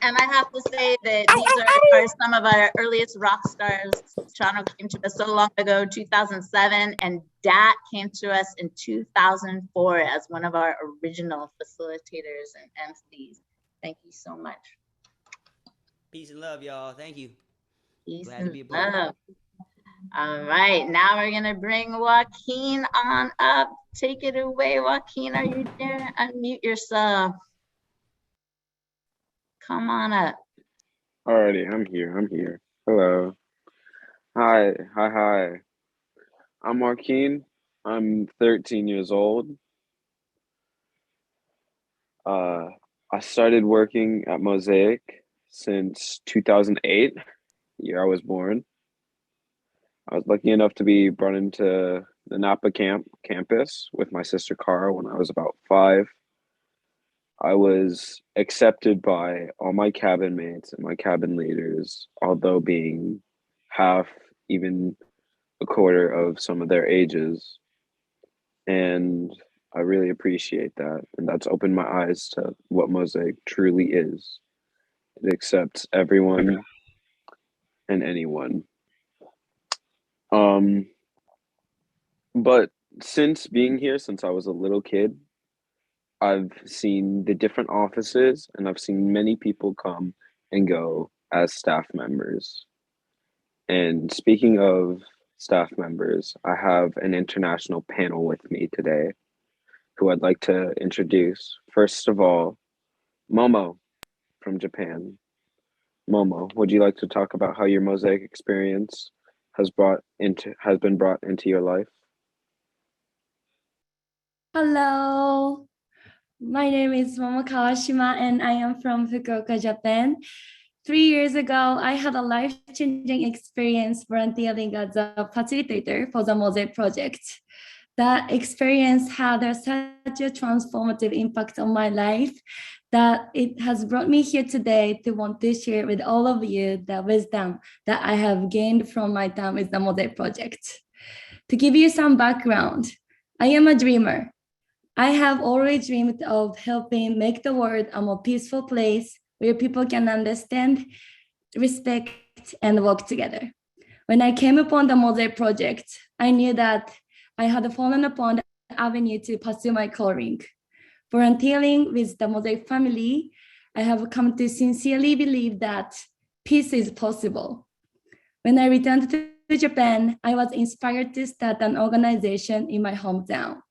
And I have to say that these are some of our earliest rock stars. Chano came to us so long ago, 2007, and Dat came to us in 2004 as one of our original facilitators and MCs. Thank you so much. Peace and love, y'all. Thank you. Peace Glad to be a and part. love. All right, now we're gonna bring Joaquin on up. Take it away, Joaquin. Are you there? Unmute yourself. Come on up. Alrighty, I'm here. Hello. Hi. I'm Joaquin. I'm 13 years old. I started working at Mosaic since 2008, the year I was born. I was lucky enough to be brought into the Napa campus with my sister Cara when I was about 5. I was accepted by all my cabin mates and my cabin leaders, although being half, even a quarter of some of their ages. And I really appreciate that. And that's opened my eyes to what Mosaic truly is. It accepts everyone and anyone. But since being here, since I was a little kid, I've seen the different offices and I've seen many people come and go as staff members. And speaking of staff members, I have an international panel with me today who I'd like to introduce. First of all, Momo from Japan. Momo, would you like to talk about how your Mosaic experience has been brought into your life? Hello, my name is Momo Kawashima and I am from Fukuoka, Japan. 3 years ago, I had a life-changing experience volunteering as a facilitator for the Mosaic project. That experience had such a transformative impact on my life that it has brought me here today to want to share with all of you the wisdom that I have gained from my time with the Mosaic project. To give you some background, I am a dreamer. I have always dreamed of helping make the world a more peaceful place where people can understand, respect, and work together. When I came upon the Mosaic project, I knew that I had fallen upon the avenue to pursue my calling. Volunteering with the Mosaic family, I have come to sincerely believe that peace is possible. When I returned to Japan, I was inspired to start an organization in my hometown,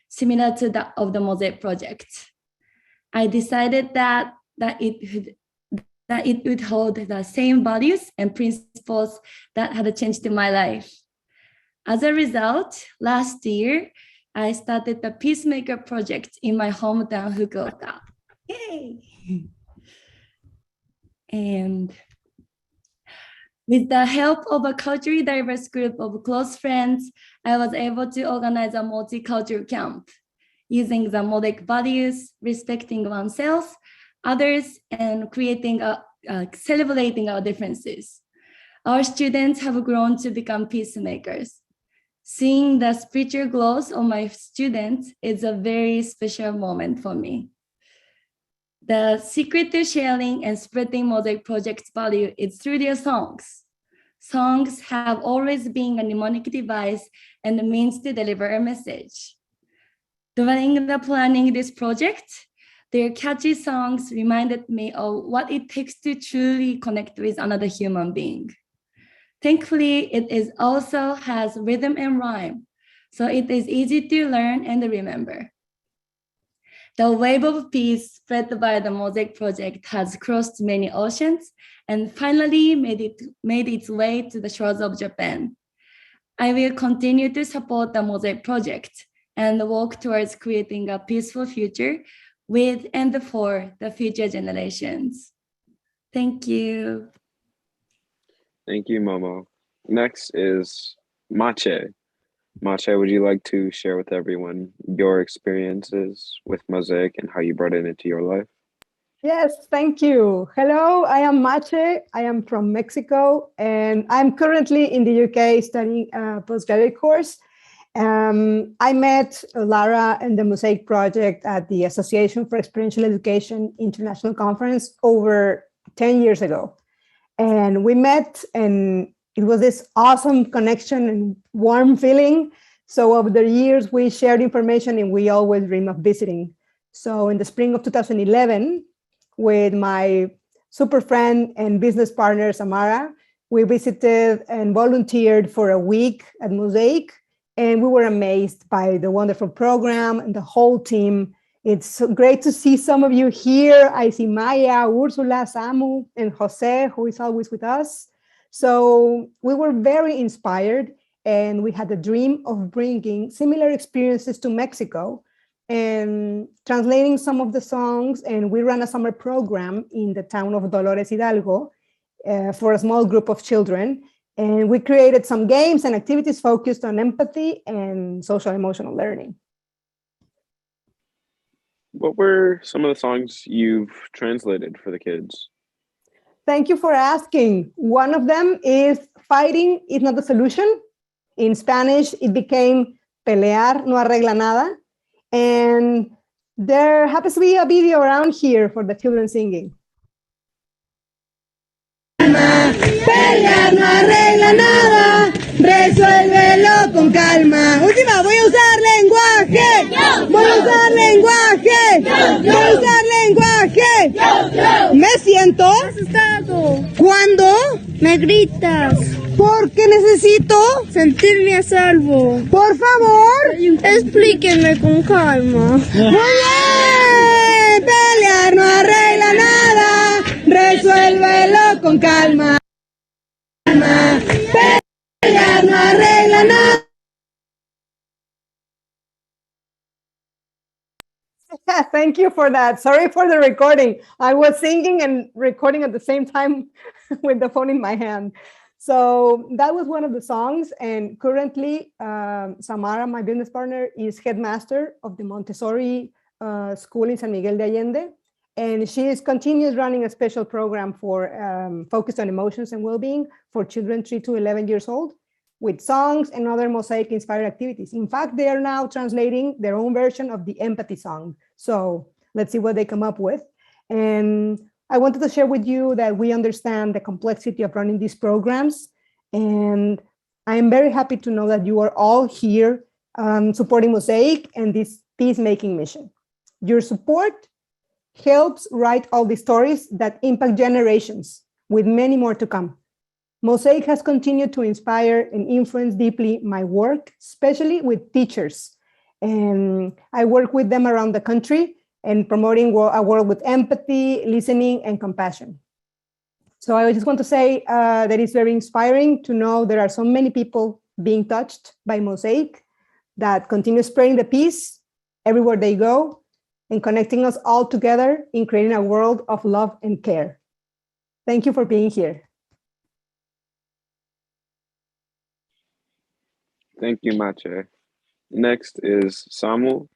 similar to that of the Mosaic project. I decided that it would hold the same values and principles that had changed my life. As a result, last year, I started the Peacemaker project in my hometown, Fukuoka. Yay! And with the help of a culturally diverse group of close friends, I was able to organize a multicultural camp using the Mosaic values, respecting oneself, others, and celebrating our differences. Our students have grown to become peacemakers. Seeing the spiritual glows of my students is a very special moment for me. The secret to sharing and spreading Mosaic Project's value is through their songs. Songs have always been a mnemonic device and a means to deliver a message. During the planning this project, their catchy songs reminded me of what it takes to truly connect with another human being. Thankfully, it is also has rhythm and rhyme, so it is easy to learn and remember. The wave of peace spread by the Mosaic Project has crossed many oceans and finally made its way to the shores of Japan. I will continue to support the Mosaic Project and work towards creating a peaceful future with and for the future generations. Thank you. Thank you, Momo. Next is Mache. Mache, would you like to share with everyone your experiences with Mosaic and how you brought it into your life? Yes, thank you. Hello, I am Mache. I am from Mexico, and I'm currently in the UK studying a postgraduate course. I met Lara and the Mosaic Project at the Association for Experiential Education International Conference over 10 years ago. And we met, and it was this awesome connection and warm feeling. So over the years, we shared information and we always dream of visiting. So in the spring of 2011, with my super friend and business partner, Samara, we visited and volunteered for a week at Mosaic. And we were amazed by the wonderful program and the whole team. It's so great to see some of you here. I see Maya, Ursula, Samu, and Jose, who is always with us. So we were very inspired, and we had the dream of bringing similar experiences to Mexico and translating some of the songs. And we ran a summer program in the town of Dolores Hidalgo for a small group of children. And we created some games and activities focused on empathy and social emotional learning. What were some of the songs you've translated for the kids? Thank you for asking. One of them is Fighting is Not the Solution. In Spanish, it became Pelear no arregla nada. And there happens to be a video around here for the children singing. Pelear no arregla nada, resuélvelo con calma. Última, voy a usar lenguaje. Voy a usar lenguaje. Voy a usar lenguaje. Me siento asustado cuando me gritas. Porque necesito sentirme a salvo. Por favor, explíquenme con calma. Muy bien. Pelear no arregla nada, resuélvelo con calma. Pelear no arregla nada. Thank you for that. Sorry for the recording. I was singing and recording at the same time with the phone in my hand. So that was one of the songs. And currently, Samara, my business partner, is headmaster of the Montessori school in San Miguel de Allende. And she continues running a special program for focused on emotions and well-being for children 3 to 11 years old with songs and other Mosaic inspired activities. In fact, they are now translating their own version of the empathy song. So let's see what they come up with. And I wanted to share with you that we understand the complexity of running these programs. And I am very happy to know that you are all here supporting Mosaic and this peacemaking mission. Your support helps write all the stories that impact generations, with many more to come. Mosaic has continued to inspire and influence deeply my work, especially with teachers. And I work with them around the country and promoting a world with empathy, listening, and compassion. So I just want to say that it's very inspiring to know there are so many people being touched by Mosaic that continue spreading the peace everywhere they go and connecting us all together in creating a world of love and care. Thank you for being here. Thank you, Mache. Next is Samu.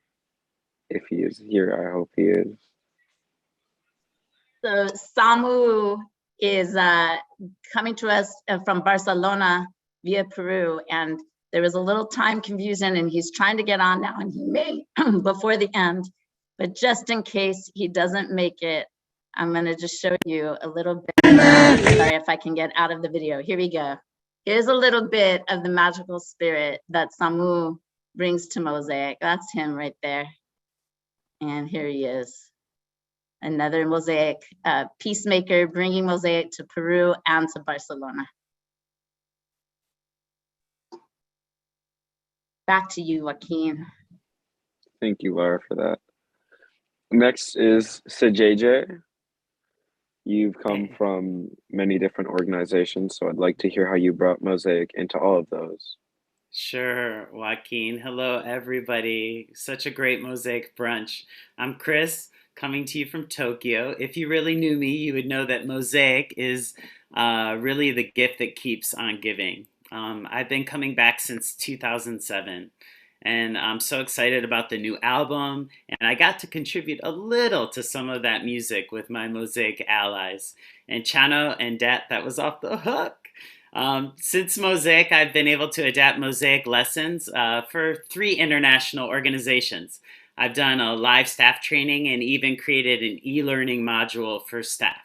If he is here, I hope he is. So Samu is coming to us from Barcelona via Peru, and There was a little time confusion and he's trying to get on now and he may before the end, but just in case he doesn't make it, I'm gonna just show you a little bit. Sorry if I can get out of the video. Here we go. Here's a little bit of the magical spirit that Samu brings to Mosaic. That's him right there. And here he is. Another Mosaic peacemaker bringing Mosaic to Peru and to Barcelona. Back to you, Joaquin. Thank you, Laura, for that. Next is Sejeje. You've come from many different organizations, so I'd like to hear how you brought Mosaic into all of those. Sure, Joaquin. Hello, everybody. Such a great Mosaic brunch. I'm Chris, coming to you from Tokyo. If you really knew me, you would know that Mosaic is really the gift that keeps on giving. I've been coming back since 2007. And I'm so excited about the new album, and I got to contribute a little to some of that music with my Mosaic allies. And Chano and Dat, that was off the hook. Since Mosaic, I've been able to adapt Mosaic lessons for 3 international organizations. I've done a live staff training and even created an e-learning module for staff.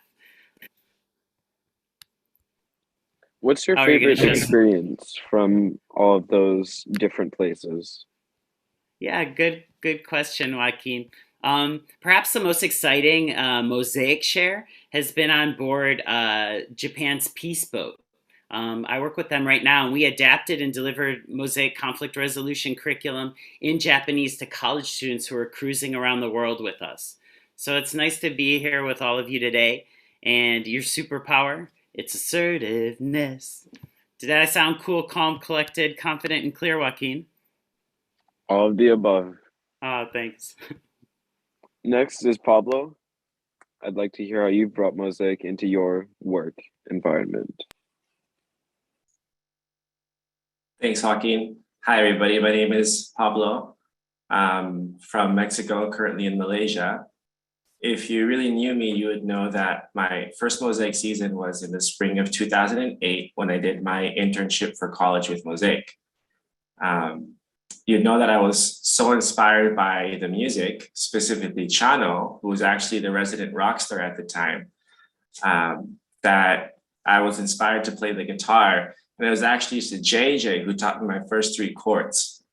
What's your favorite experience from all of those different places? Yeah, good question, Joaquin. Perhaps the most exciting Mosaic share has been on board Japan's Peace Boat. I work with them right now, and we adapted and delivered Mosaic conflict resolution curriculum in Japanese to college students who are cruising around the world with us. So it's nice to be here with all of you today, and your superpower, it's assertiveness. Did I sound cool, calm, collected, confident, and clear, Joaquin? All of the above. Thanks. Next is Pablo. I'd like to hear how you brought Mosaic into your work environment. Thanks, Joaquin. Hi, everybody. My name is Pablo. I'm from Mexico, currently in Malaysia. If you really knew me, you would know that my first Mosaic season was in the spring of 2008 when I did my internship for college with Mosaic. You'd know that I was so inspired by the music, specifically Chano, who was actually the resident rock star at the time, that I was inspired to play the guitar. And it was actually JJ who taught me my first 3 chords.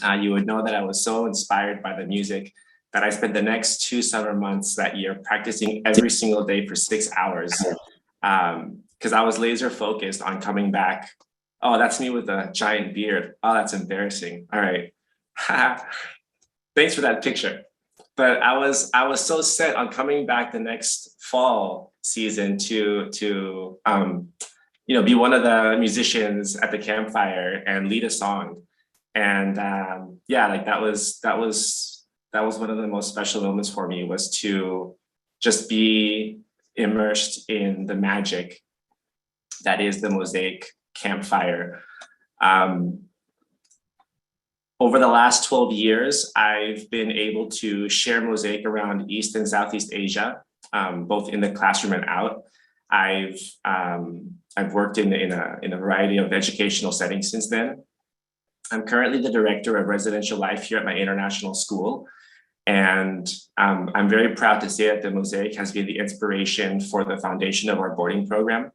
You would know that I was so inspired by the music that I spent the next 2 summer months that year practicing every single day for 6 hours because I was laser focused on coming back. Oh, that's me with a giant beard. Oh, that's embarrassing. All right. Thanks for that picture. But I was so set on coming back the next fall season to be one of the musicians at the campfire and lead a song. And that was one of the most special moments for me, was to just be immersed in the magic that is the Mosaic campfire. Over the last 12 years, I've been able to share Mosaic around East and Southeast Asia, both in the classroom and out. I've worked in a variety of educational settings since then. I'm currently the director of residential life here at my international school. And I'm very proud to say that the Mosaic has been the inspiration for the foundation of our boarding program.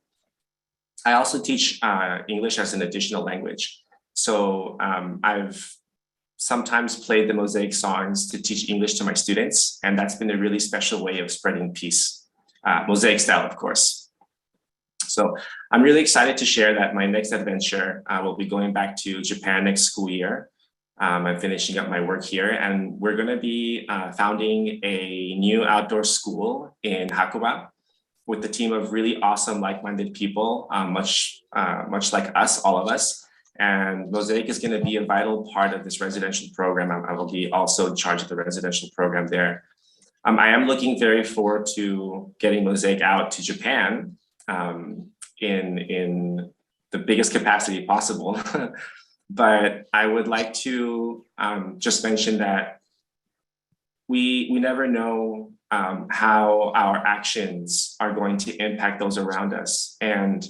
I also teach English as an additional language. So I've sometimes played the Mosaic songs to teach English to my students. And that's been a really special way of spreading peace, Mosaic style, of course. So I'm really excited to share that my next adventure will be going back to Japan next school year. I'm finishing up my work here, and we're going to be founding a new outdoor school in Hakuba with a team of really awesome, like-minded people, much like us, all of us. And Mosaic is going to be a vital part of this residential program. I will be also in charge of the residential program there. I am looking very forward to getting Mosaic out to Japan in the biggest capacity possible. But I would like to just mention that we never know how our actions are going to impact those around us. And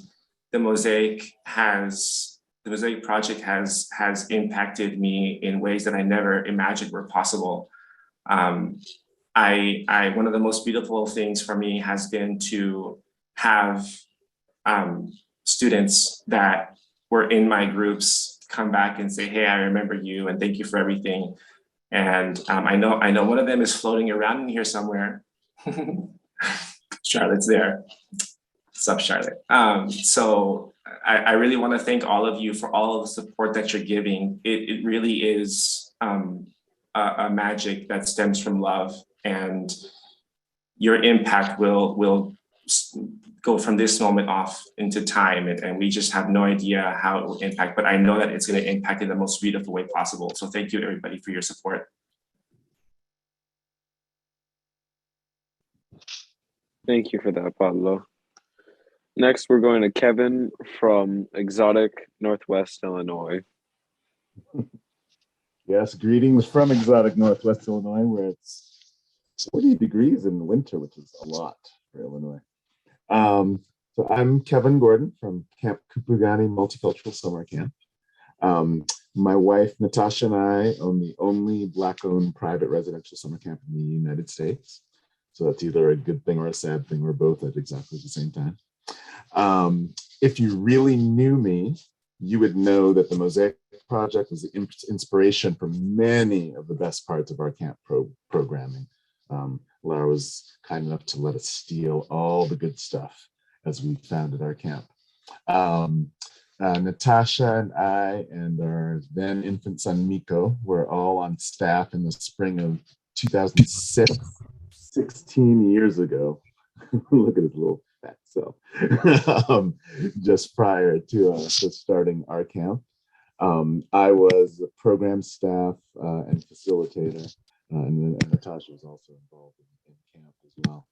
the Mosaic has the Mosaic Project has impacted me in ways that I never imagined were possible. One of the most beautiful things for me has been to have students that were in my groups come back and say, "Hey, I remember you, and thank you for everything." And I know one of them is floating around in here somewhere. Charlotte's there. What's up, Charlotte? So I really want to thank all of you for all of the support that you're giving. It really is a magic that stems from love, and your impact will go from this moment off into time, and we just have no idea how it will impact, but I know that it's going to impact in the most beautiful way possible. So thank you everybody for your support. Thank you for that, Pablo. Next, we're going to Kevin from exotic Northwest Illinois. Yes, greetings from exotic Northwest Illinois, where it's 40 degrees in winter, which is a lot for Illinois. So I'm Kevin Gordon from Camp Kupugani Multicultural Summer Camp. My wife, Natasha, and I own the only Black-owned private residential summer camp in the United States. So that's either a good thing or a sad thing, or both at exactly the same time. If you really knew me, you would know that the Mosaic Project was the inspiration for many of the best parts of our camp programming. Laura was kind enough to let us steal all the good stuff as we founded our camp. Natasha and I and our then infant son Miko were all on staff in the spring of 2006, 16 years ago. Look at his little fat self. Just prior to starting our camp. I was the program staff and facilitator, and Natasha was also involved in camp as well.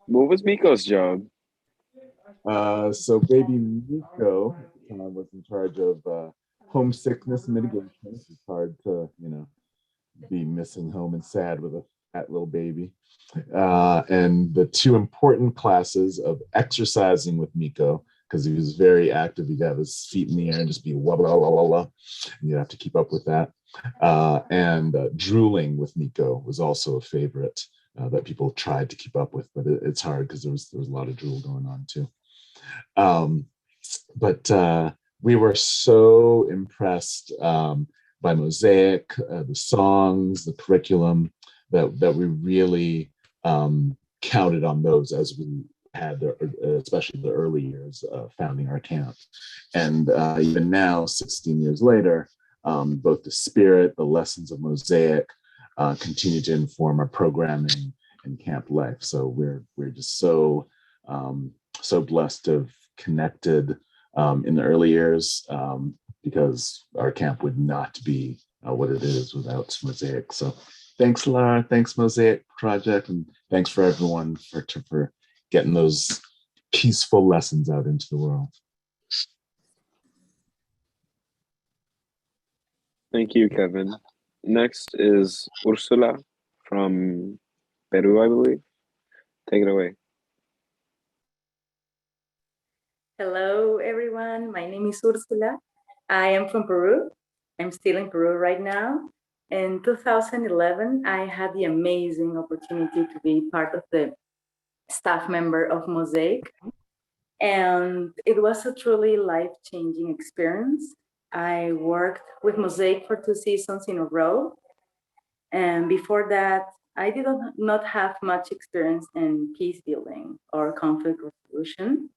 What was Miko's job? So baby Miko was in charge of homesickness mitigation. It's hard to, be missing home and sad with a fat little baby. And the two important classes of exercising with Miko, because he was very active. He'd have his feet in the air and just be blah, blah, blah, blah, blah. And you'd have to keep up with that. And drooling with Miko was also a favorite that people tried to keep up with, but it's hard because there was a lot of drool going on too. But we were so impressed by Mosaic, the songs, the curriculum, that we really counted on those as we had, especially the early years founding our camp. And even now, 16 years later, both the spirit, the lessons of Mosaic continue to inform our programming and camp life. So we're just so blessed to have connected in the early years, because our camp would not be what it is without Mosaic. So thanks, Lara. Thanks, Mosaic Project. And thanks for everyone for getting those peaceful lessons out into the world. Thank you, Kevin. Next is Ursula from Peru, I believe. Take it away. Hello, everyone. My name is Ursula. I am from Peru. I'm still in Peru right now. In 2011, I had the amazing opportunity to be part of the staff member of Mosaic. And it was a truly life-changing experience. I worked with Mosaic for 2 seasons in a row. And before that, I did not have much experience in peace building or conflict resolution.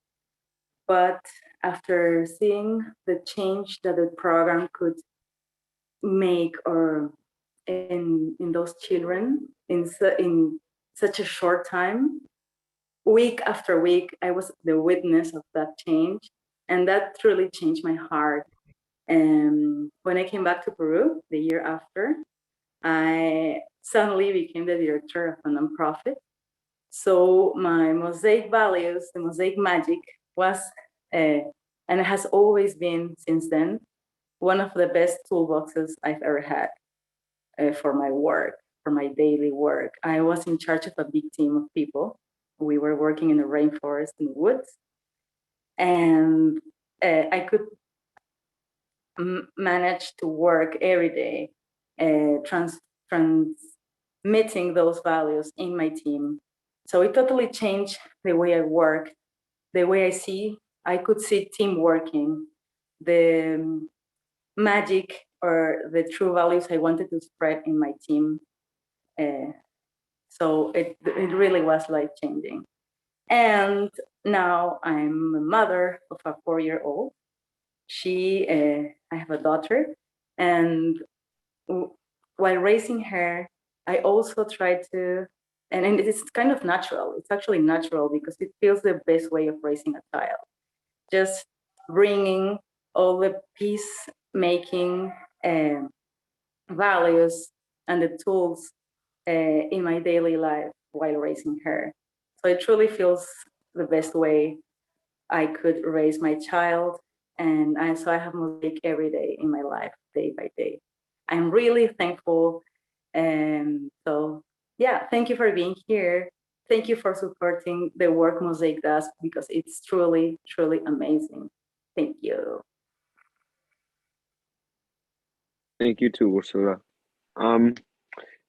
But after seeing the change that the program could make or in those children in such a short time, week after week, I was the witness of that change. And that truly changed my heart. And when I came back to Peru the year after, I suddenly became the director of a nonprofit. So my Mosaic values, the Mosaic magic was, and it has always been since then, one of the best toolboxes I've ever had for my work, for my daily work. I was in charge of a big team of people. We were working in the rainforest, in the woods. And I could manage to work every day, transmitting those values in my team. So it totally changed the way I work, the way I could see team working, the magic or the true values I wanted to spread in my team. So it really was life changing. And now I'm a mother of a 4-year-old. I have a daughter, and while raising her, I also try to, and it's kind of natural. It's actually natural because it feels the best way of raising a child. Just bringing all the peacemaking values and the tools in my daily life while raising her. So it truly feels the best way I could raise my child. And so I have Mosaic every day in my life, day by day. I'm really thankful. And so, yeah, thank you for being here. Thank you for supporting the work Mosaic does because it's truly, truly amazing. Thank you. Thank you too, Ursula.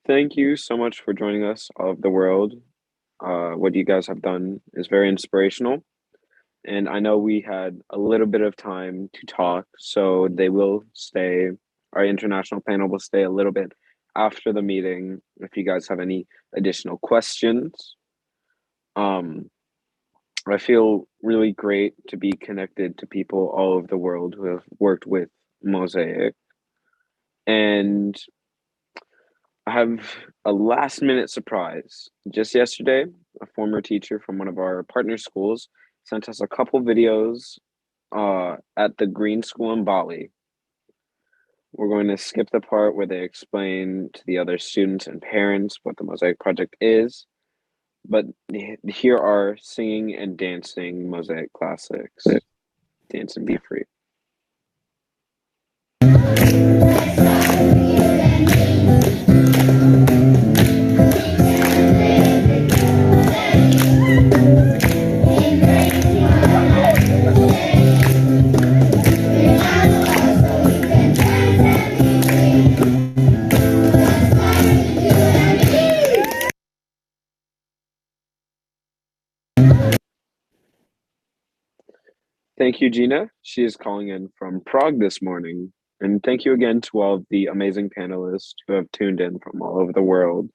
Thank you so much for joining us, all of the world. What you guys have done is very inspirational. And I know we had a little bit of time to talk, so they will stay. Our international panel will stay a little bit after the meeting if you guys have any additional questions. I feel really great to be connected to people all over the world who have worked with Mosaic. And I have a last minute surprise. Just yesterday, a former teacher from one of our partner schools sent us a couple videos at the Green School in Bali. We're going to skip the part where they explain to the other students and parents what the Mosaic Project is, but here are singing and dancing Mosaic classics. Dance and be free. Thank you, Gina. She is calling in from Prague this morning. And thank you again to all of the amazing panelists who have tuned in from all over the world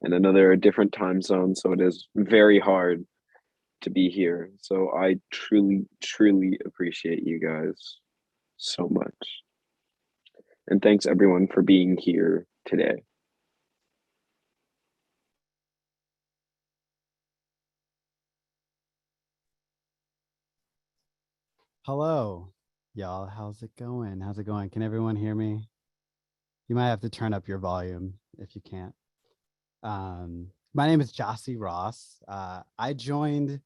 and another different time zone. So it is very hard to be here. So I truly, truly appreciate you guys so much. And thanks everyone for being here today. Hello, y'all. How's it going? How's it going? Can everyone hear me? You might have to turn up your volume if you can't. My name is Jossie Ross. I joined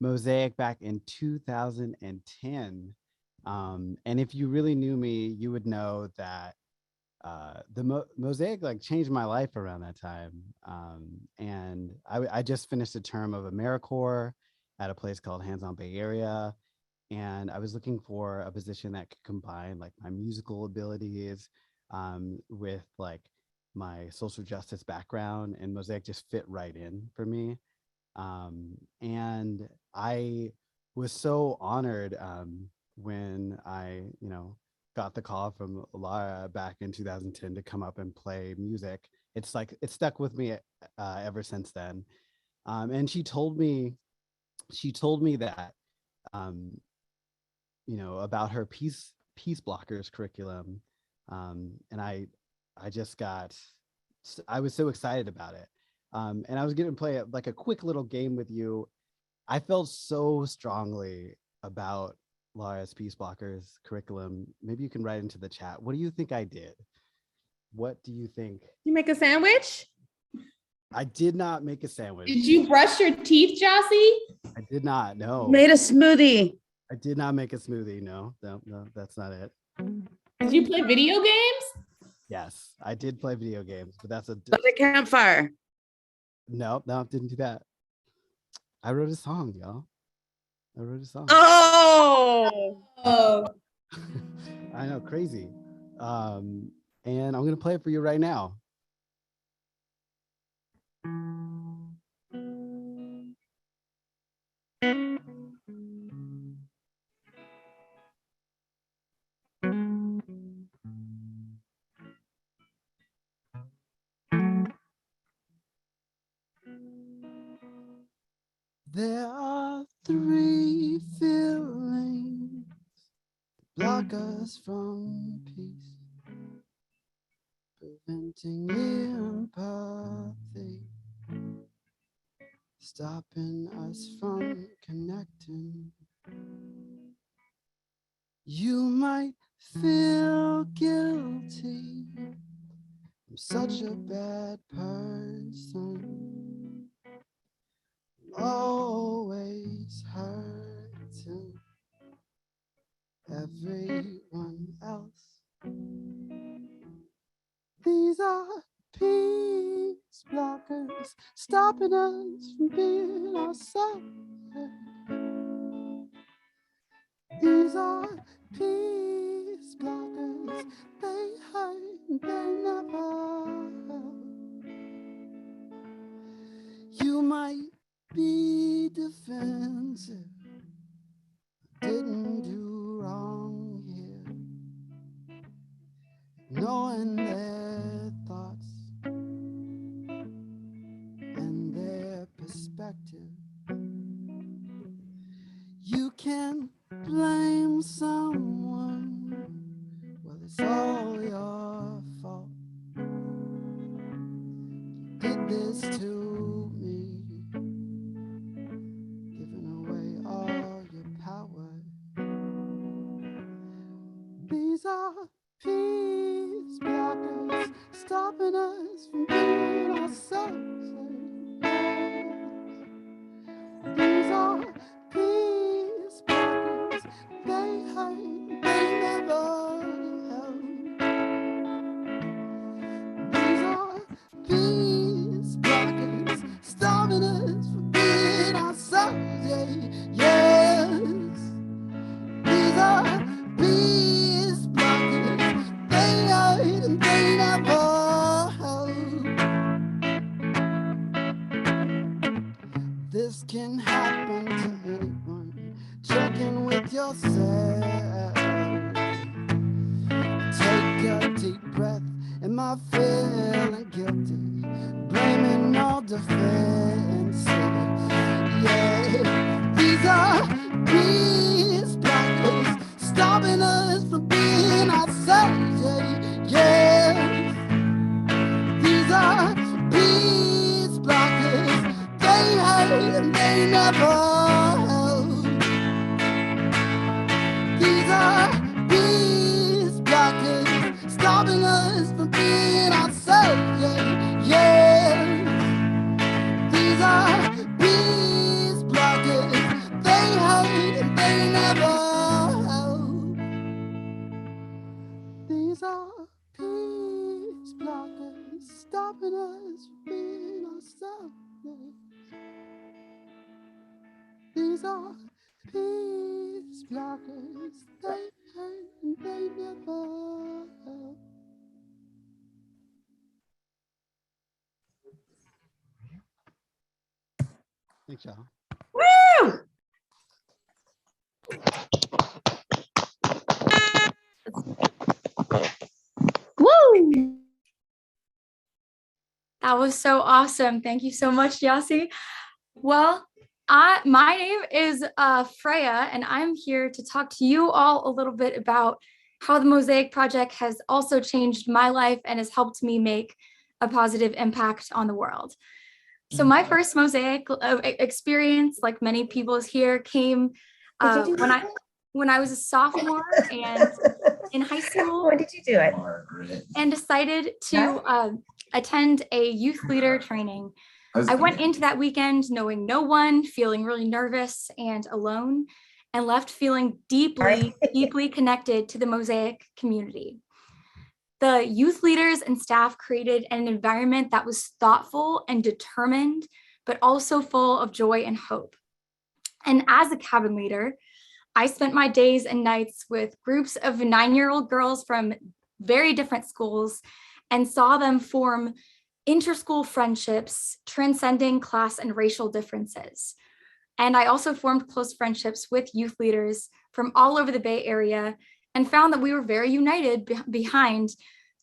Mosaic back in 2010. And if you really knew me, you would know that Mosaic like changed my life around that time. And I just finished a term of AmeriCorps at a place called Hands on Bay Area. And I was looking for a position that could combine like my musical abilities with like my social justice background, and Mosaic just fit right in for me. And I was so honored when I, got the call from Lara back in 2010 to come up and play music. It's like, it stuck with me ever since then. And she told me that, about her peace blockers curriculum. And I was so excited about it. And I was going to play like a quick little game with you. I felt so strongly about Laura's peace blockers curriculum. Maybe you can write into the chat. What do you think I did? What do you think? You make a sandwich? I did not make a sandwich. Did you brush your teeth, Jossie? I did not, no. Made a smoothie. I did not make a smoothie. No, that's not it. Did you play video games? Yes, I did play video games, but that's By the campfire. No, didn't do that. I wrote a song, y'all. I wrote a song. Oh. I know, crazy. And I'm gonna play it for you right now. There are three feelings that block us from peace, preventing empathy, stopping us from connecting. You might feel guilty, I'm such a bad person, always hurting everyone else. These are peace blockers, stopping us from being ourselves. These are peace blockers, they hurt and they never help. You might be defensive, didn't do wrong here, knowing their thoughts and their perspective. You can blame someone, well, it's all your fault. You did this to me, giving away all your power. These are peace blockers, stopping us from being ourselves. These are peace blockers, they hurt, they never help. These are peace blockers, stopping us from being ourselves. Yes, these are peace blockers, they hurt and they never help. This can happen to anyone. Check in with yourself. Take a deep breath. Am I feeling guilty? Blaming all defenses. Yeah, these are peace blockers, stopping us from being ourselves. Yeah, these are peace blockers, they hurt and they never help. These are peace blockers, stopping us from being ourselves. Yeah, these are peace blockers, they hurt and they never help. These are peace blockers, stopping us from being ourselves. These are peace blockers, they hurt and they never help. Thanks, y'all. Woo! Woo! That was so awesome. Thank you so much, Yasi. Well, my name is Freya, and I'm here to talk to you all a little bit about how the Mosaic Project has also changed my life and has helped me make a positive impact on the world. So my first Mosaic experience, like many people's here, came when I was a sophomore and in high school. When did you do it? And decided to attend a youth leader training. I went into that weekend knowing no one, feeling really nervous and alone, and left feeling deeply, deeply connected to the Mosaic community. The youth leaders and staff created an environment that was thoughtful and determined, but also full of joy and hope. And as a cabin leader, I spent my days and nights with groups of 9-year-old girls from very different schools and saw them form interschool friendships transcending class and racial differences. And I also formed close friendships with youth leaders from all over the Bay Area and found that we were very united behind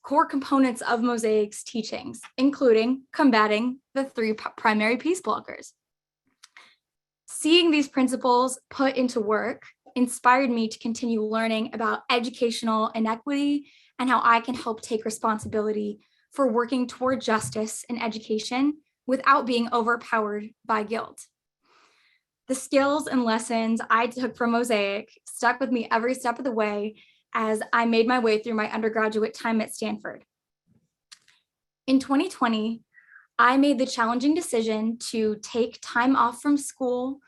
core components of Mosaic's teachings, including combating the 3 primary peace blockers. Seeing these principles put into work inspired me to continue learning about educational inequity and how I can help take responsibility for working toward justice in education without being overpowered by guilt. The skills and lessons I took from Mosaic stuck with me every step of the way as I made my way through my undergraduate time at Stanford. In 2020, I made the challenging decision to take time off from school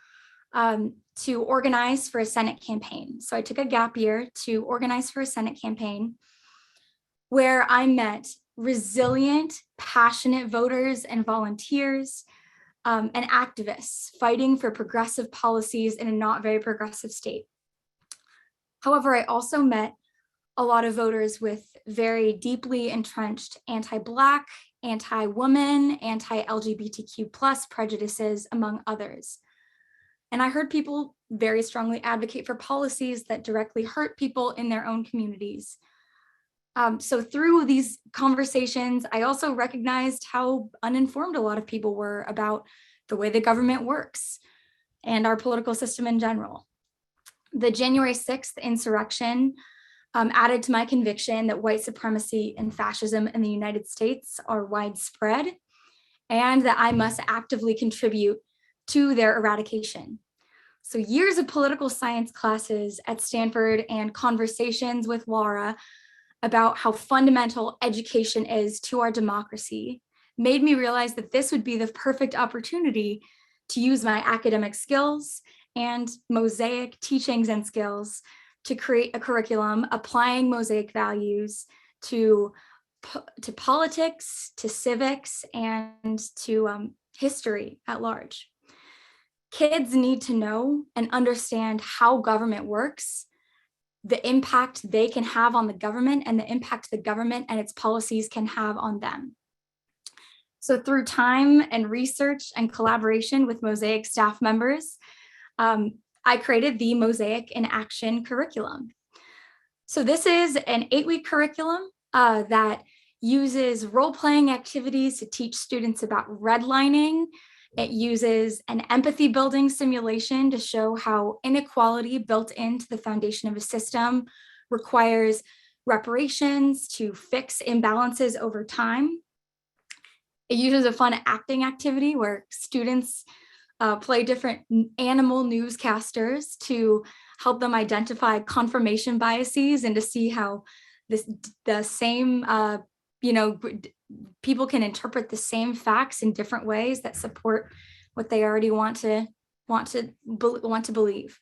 to organize for a Senate campaign. So I took a gap year to organize for a Senate campaign where I met resilient, passionate voters and volunteers and activists fighting for progressive policies in a not very progressive state. However, I also met a lot of voters with very deeply entrenched anti-Black, anti-woman, anti-LGBTQ+ prejudices, among others. And I heard people very strongly advocate for policies that directly hurt people in their own communities. So through these conversations, I also recognized how uninformed a lot of people were about the way the government works and our political system in general. The January 6th insurrection added to my conviction that white supremacy and fascism in the United States are widespread and that I must actively contribute to their eradication. So years of political science classes at Stanford and conversations with Laura about how fundamental education is to our democracy made me realize that this would be the perfect opportunity to use my academic skills and Mosaic teachings and skills to create a curriculum applying Mosaic values to politics, to civics, and to history at large. Kids need to know and understand how government works, the impact they can have on the government, and the impact the government and its policies can have on them. So through time and research and collaboration with Mosaic staff members, I created the Mosaic in Action curriculum. So this is an 8-week curriculum that uses role-playing activities to teach students about redlining. It uses an empathy building simulation to show how inequality built into the foundation of a system requires reparations to fix imbalances over time. It uses a fun acting activity where students play different animal newscasters to help them identify confirmation biases and to see how the same, people can interpret the same facts in different ways that support what they already want to believe,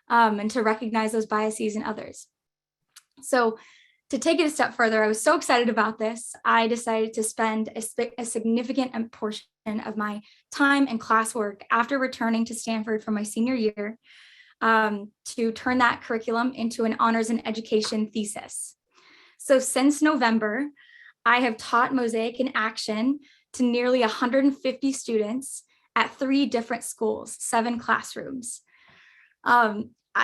and to recognize those biases in others. So to take it a step further, I was so excited about this, I decided to spend a significant portion of my time and classwork after returning to Stanford for my senior year to turn that curriculum into an honors in education thesis. So since November, I have taught Mosaic in Action to nearly 150 students at 3 different schools, 7 classrooms.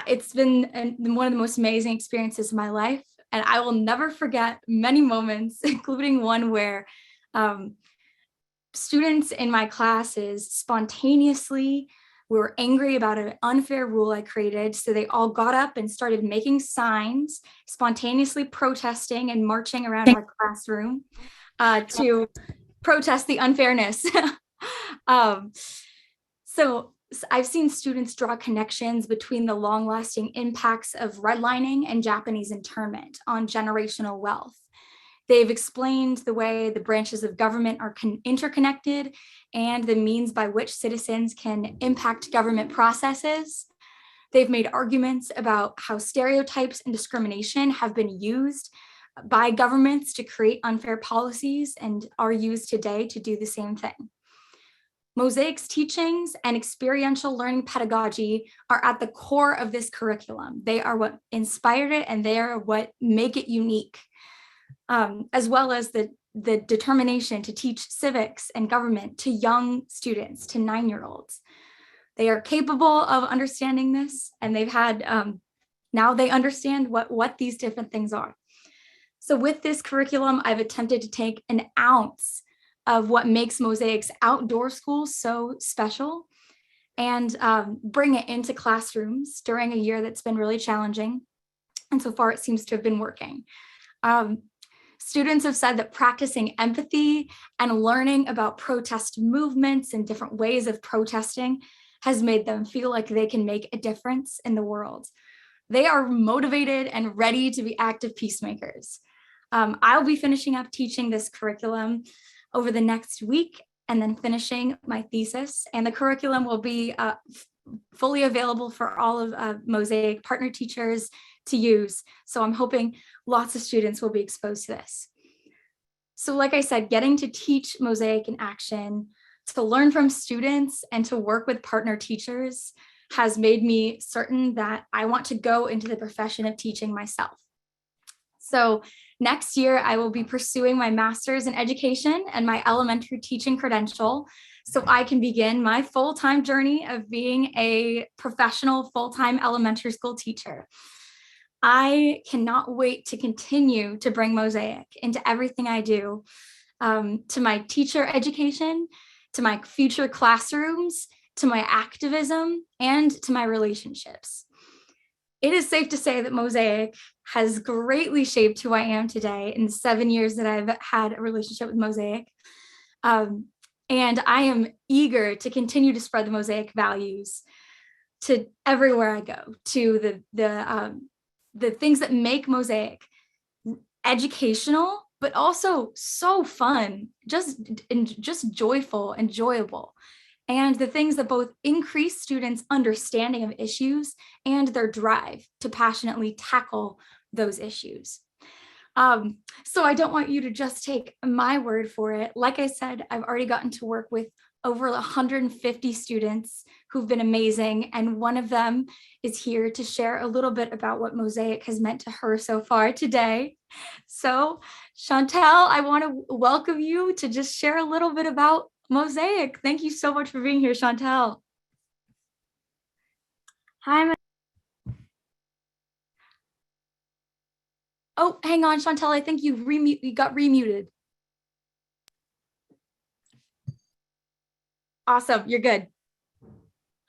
It's been one of the most amazing experiences of my life. And I will never forget many moments, including one where students in my classes spontaneously were angry about an unfair rule I created. So they all got up and started making signs, spontaneously protesting and marching around our classroom to protest the unfairness. So I've seen students draw connections between the long-lasting impacts of redlining and Japanese internment on generational wealth. They've explained the way the branches of government are interconnected and the means by which citizens can impact government processes. They've made arguments about how stereotypes and discrimination have been used by governments to create unfair policies and are used today to do the same thing. Mosaic's teachings and experiential learning pedagogy are at the core of this curriculum. They are what inspired it, and they are what make it unique, as well as the determination to teach civics and government to young students, to 9-year-olds. They are capable of understanding this, and they've had, now they understand what these different things are. So with this curriculum, I've attempted to take an ounce of what makes Mosaic's outdoor school so special and bring it into classrooms during a year that's been really challenging. And so far, it seems to have been working. Students have said that practicing empathy and learning about protest movements and different ways of protesting has made them feel like they can make a difference in the world. They are motivated and ready to be active peacemakers. I'll be finishing up teaching this curriculum over the next week and then finishing my thesis, and the curriculum will be fully available for all of Mosaic partner teachers to use. So I'm hoping lots of students will be exposed to this. So like I said, getting to teach Mosaic in action, to learn from students and to work with partner teachers has made me certain that I want to go into the profession of teaching myself. So next year, I will be pursuing my master's in education and my elementary teaching credential, so I can begin my full-time journey of being a professional full-time elementary school teacher. I cannot wait to continue to bring Mosaic into everything I do, to my teacher education, to my future classrooms, to my activism, and to my relationships. It is safe to say that Mosaic has greatly shaped who I am today in the 7 years that I've had a relationship with Mosaic. And I am eager to continue to spread the Mosaic values to everywhere I go, to the things that make Mosaic educational, but also so fun, just joyful, enjoyable. And the things that both increase students' understanding of issues and their drive to passionately tackle those issues. So I don't want you to just take my word for it. Like I said, I've already gotten to work with over 150 students who've been amazing. And one of them is here to share a little bit about what Mosaic has meant to her so far today. So Chantel, I want to welcome you to just share a little bit about Mosaic. Thank you so much for being here, Chantel. Hi. Oh, hang on, Chantel. I think you got remuted. Awesome. You're good.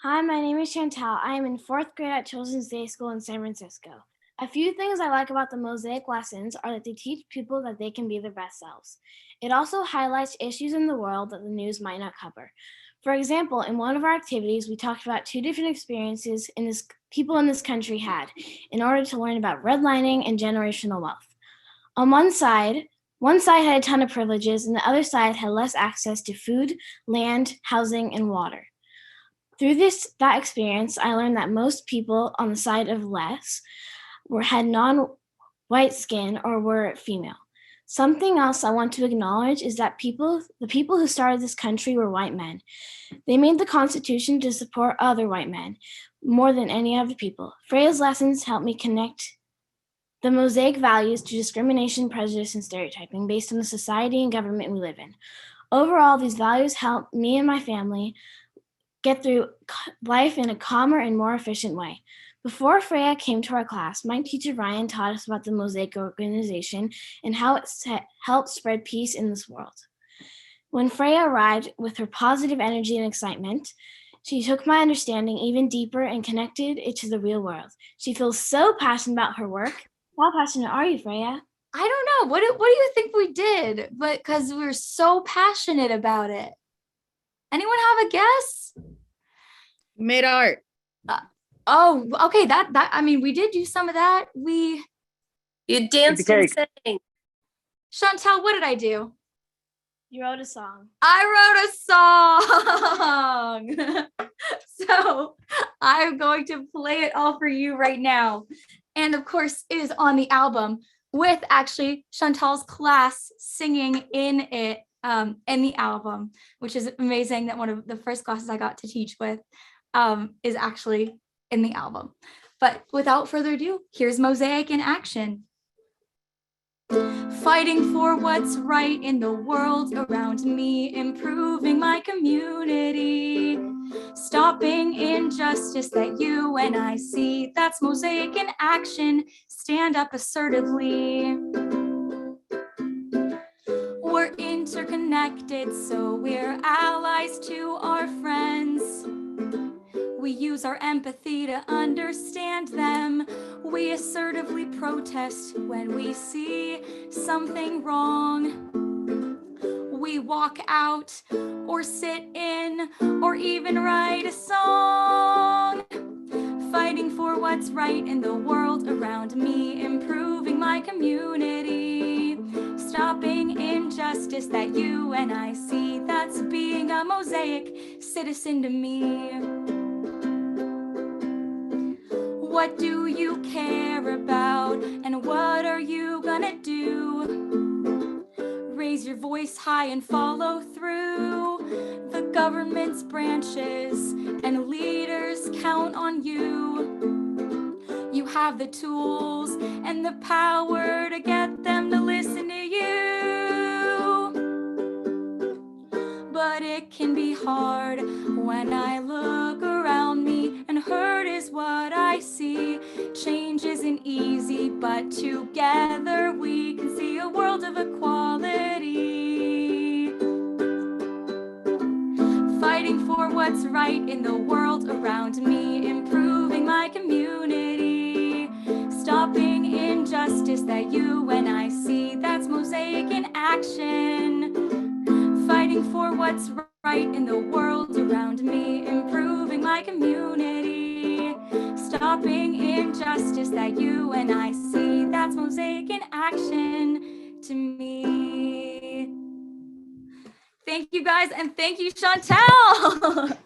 Hi, my name is Chantal. I am in 4th grade at Children's Day School in San Francisco. A few things I like about the Mosaic lessons are that they teach people that they can be their best selves. It also highlights issues in the world that the news might not cover. For example, in one of our activities, we talked about 2 different experiences people in this country had in order to learn about redlining and generational wealth. On one side had a ton of privileges, and the other side had less access to food, land, housing, and water. Through that experience, I learned that most people on the side of less had non-white skin or were female. Something else I want to acknowledge is that the people who started this country were white men. They made the Constitution to support other white men more than any other people. Freya's lessons helped me connect the Mosaic values to discrimination, prejudice, and stereotyping based on the society and government we live in. Overall, these values help me and my family get through life in a calmer and more efficient way. Before Freya came to our class, my teacher Ryan taught us about the Mosaic organization and how it helps spread peace in this world. When Freya arrived with her positive energy and excitement, she took my understanding even deeper and connected it to the real world. She feels so passionate about her work. How passionate are you, Freya? I don't know. What do you think we did? But because we're so passionate about it. Anyone have a guess? Made art. Oh, okay. That I mean, we did do some of that. You danced and sang. Chantel, what did I do? You wrote a song. I wrote a song. So I'm going to play it all for you right now. And of course, it is on the album with actually Chantal's class singing in it in the album, which is amazing that one of the first classes I got to teach with is actually in the album. But without further ado, here's Mosaic in action. Fighting for what's right in the world around me, improving my community, stopping injustice that you and I see. That's Mosaic in action. Stand up assertively. We're interconnected, so we're allies to our friends. We use our empathy to understand them. We assertively protest when we see something wrong. We walk out or sit in or even write a song. Fighting for what's right in the world around me, improving my community, stopping injustice that you and I see. That's being a Mosaic citizen to me. What do you care about, and what are you gonna do? Raise your voice high and follow through. The government's branches and leaders count on you. You have the tools and the power to get them to listen to you. But it can be hard when I look around me, and hurt is what I see. Change isn't easy, but together we can see a world of equality. Fighting for what's right in the world around me, improving my community, stopping injustice that you and I see. That's Mosaic in action. Fighting for what's right in the world around me, improving my community, stopping injustice that you and I see. That's Mosaic in action to me. Thank you guys, and thank you, Chantel.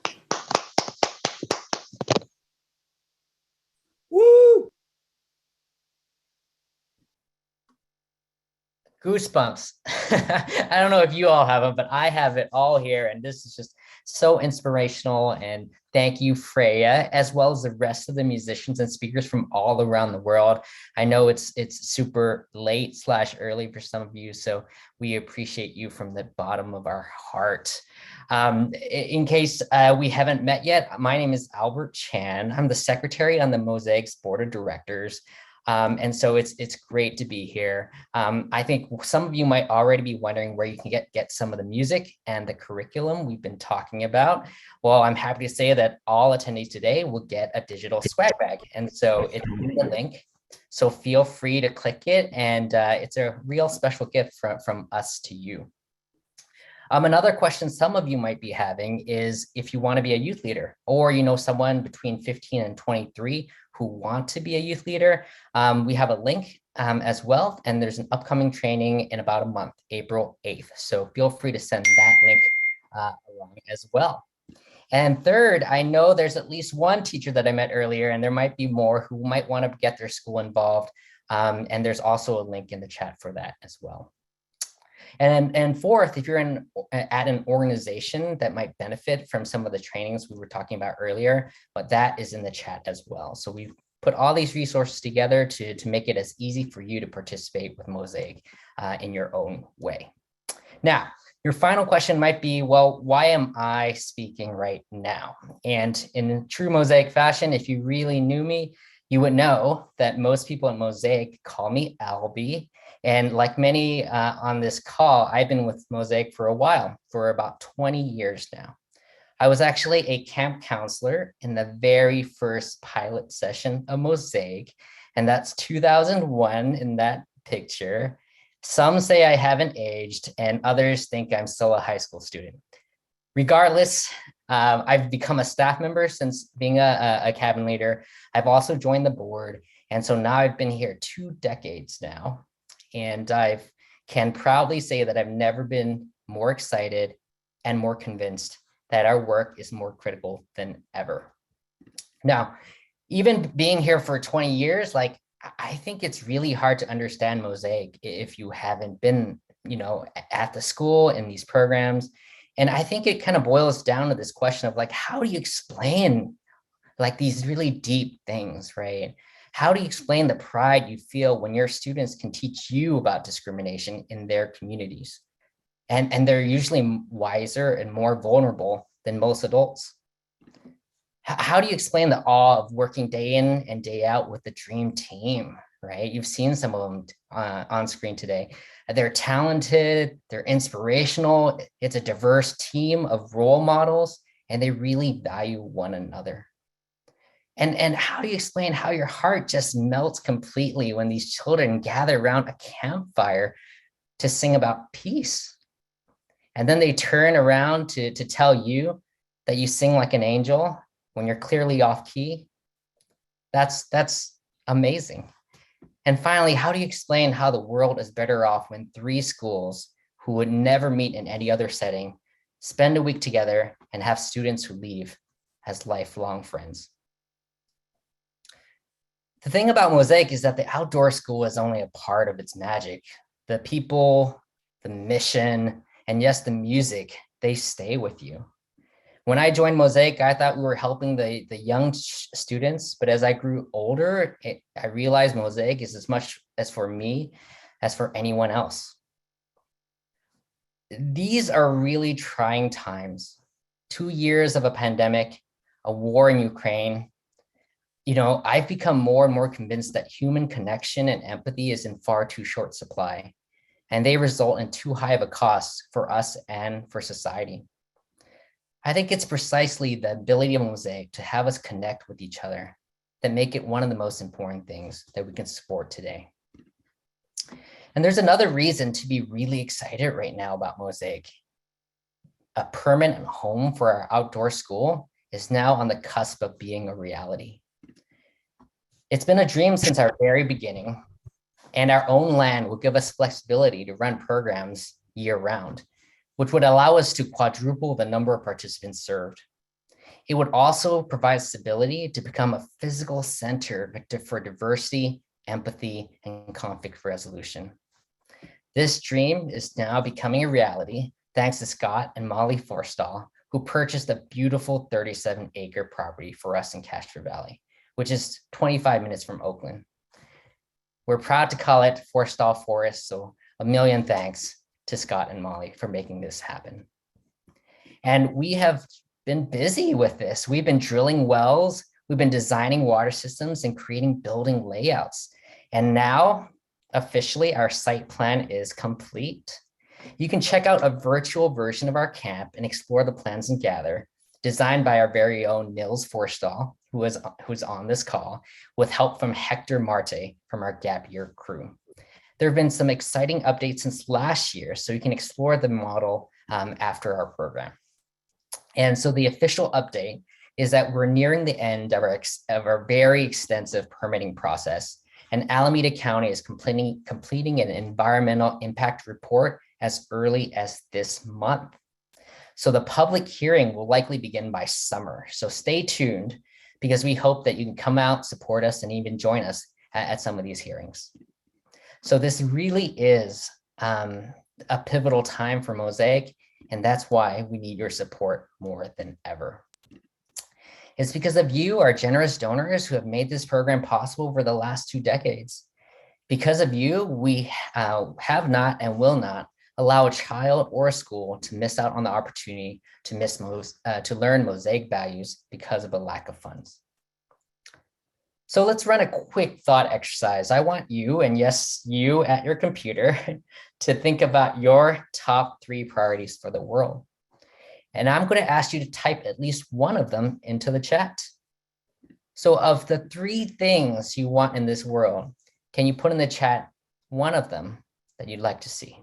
Woo! Goosebumps. I don't know if you all have them, but I have it all here. And this is just so inspirational. And thank you, Freya, as well as the rest of the musicians and speakers from all around the world. I know it's super late / early for some of you, so we appreciate you from the bottom of our heart. In case we haven't met yet, my name is Albert Chan. I'm the secretary on the Mosaic's board of directors. And so it's great to be here. I think some of you might already be wondering where you can get some of the music and the curriculum we've been talking about. Well, I'm happy to say that all attendees today will get a digital swag bag. And so it's in the link. So feel free to click it. And it's a real special gift from us to you. Another question some of you might be having is if you want to be a youth leader, or you know someone between 15 and 23 who want to be a youth leader, we have a link as well, and there's an upcoming training in about a month, April 8th. So feel free to send that link along as well. And third, I know there's at least one teacher that I met earlier, and there might be more who might want to get their school involved. And there's also a link in the chat for that as well. And fourth, if you're at an organization that might benefit from some of the trainings we were talking about earlier, but that is in the chat as well. So we've put all these resources together to make it as easy for you to participate with Mosaic in your own way. Now, your final question might be, well, why am I speaking right now? And in true Mosaic fashion, if you really knew me, you would know that most people at Mosaic call me Albie. And like many on this call, I've been with Mosaic for a while, for about 20 years now. I was actually a camp counselor in the very first pilot session of Mosaic, and that's 2001 in that picture. Some say I haven't aged, and others think I'm still a high school student. Regardless, I've become a staff member since being a cabin leader. I've also joined the board, and so now I've been here 2 decades now. And I can proudly say that I've never been more excited and more convinced that our work is more critical than ever. Now, even being here for 20 years, like I think it's really hard to understand Mosaic if you haven't been at the school in these programs. And I think it kind of boils down to this question of like, how do you explain like these really deep things, right? How do you explain the pride you feel when your students can teach you about discrimination in their communities? And they're usually wiser and more vulnerable than most adults. How do you explain the awe of working day in and day out with the dream team, right? You've seen some of them on screen today. They're talented, they're inspirational. It's a diverse team of role models, and they really value one another. And how do you explain how your heart just melts completely when these children gather around a campfire to sing about peace? And then they turn around to tell you that you sing like an angel when you're clearly off key. That's amazing. And finally, how do you explain how the world is better off when 3 schools who would never meet in any other setting spend a week together and have students who leave as lifelong friends? The thing about Mosaic is that the outdoor school is only a part of its magic. The people, the mission, and yes, the music, they stay with you. When I joined Mosaic, I thought we were helping the young students, but as I grew older, I realized Mosaic is as much as for me as for anyone else. These are really trying times. 2 years of a pandemic, a war in Ukraine. I've become more and more convinced that human connection and empathy is in far too short supply, and they result in too high of a cost for us and for society. I think it's precisely the ability of Mosaic to have us connect with each other that make it one of the most important things that we can support today. And there's another reason to be really excited right now about Mosaic. A permanent home for our outdoor school is now on the cusp of being a reality. It's been a dream since our very beginning, and our own land will give us flexibility to run programs year-round, which would allow us to quadruple the number of participants served. It would also provide stability to become a physical center for diversity, empathy, and conflict resolution. This dream is now becoming a reality thanks to Scott and Molly Forstall, who purchased a beautiful 37-acre property for us in Castro Valley, which is 25 minutes from Oakland. We're proud to call it Forstall Forest, so a million thanks to Scott and Molly for making this happen. And we have been busy with this. We've been drilling wells, we've been designing water systems and creating building layouts. And now, officially, our site plan is complete. You can check out a virtual version of our camp and explore the plans and gather, designed by our very own Nils Forstall, who's on this call, with help from Hector Marte from our Gap Year crew. There have been some exciting updates since last year, so you can explore the model after our program. And so the official update is that we're nearing the end of our very extensive permitting process, and Alameda County is completing an environmental impact report as early as this month. So the public hearing will likely begin by summer. So stay tuned, because we hope that you can come out, support us, and even join us at some of these hearings. So this really is a pivotal time for Mosaic, and that's why we need your support more than ever. It's because of you, our generous donors, who have made this program possible over the last 2 decades. Because of you, we have not and will not allow a child or a school to miss out on the opportunity to learn Mosaic values because of a lack of funds. So let's run a quick thought exercise. I want you, and yes, you at your computer, to think about your top 3 priorities for the world. And I'm going to ask you to type at least one of them into the chat. So of the 3 things you want in this world, can you put in the chat one of them that you'd like to see?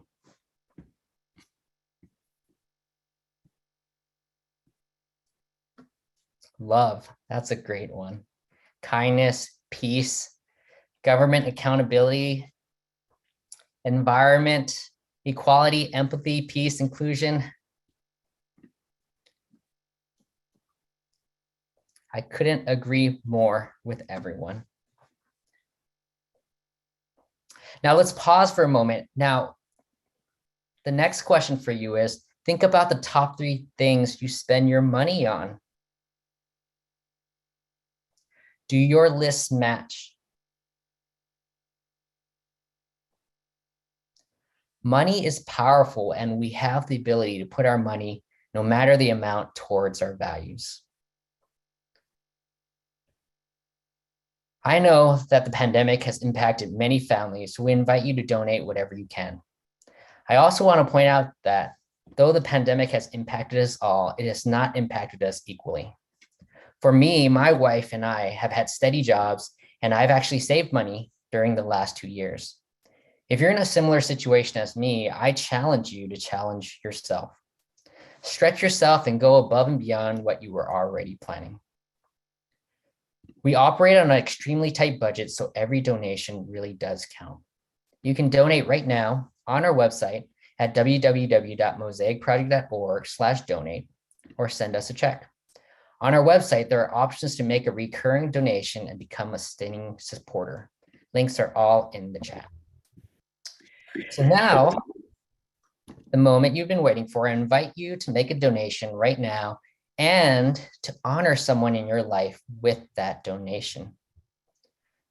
Love, that's a great one. Kindness, peace, government accountability, environment, equality, empathy, peace, inclusion. I couldn't agree more with everyone. Now let's pause for a moment. Now, The next question for you is, think about the top 3 things you spend your money on. Do your lists match? Money is powerful, and we have the ability to put our money, no matter the amount, towards our values. I know that the pandemic has impacted many families, so we invite you to donate whatever you can. I also want to point out that though the pandemic has impacted us all, it has not impacted us equally. For me, my wife and I have had steady jobs, and I've actually saved money during the last 2 years. If you're in a similar situation as me, I challenge you to challenge yourself. Stretch yourself and go above and beyond what you were already planning. We operate on an extremely tight budget, so every donation really does count. You can donate right now on our website at www.mosaicproject.org/donate or send us a check. On our website, there are options to make a recurring donation and become a sustaining supporter. Links are all in the chat. So now, the moment you've been waiting for, I invite you to make a donation right now and to honor someone in your life with that donation.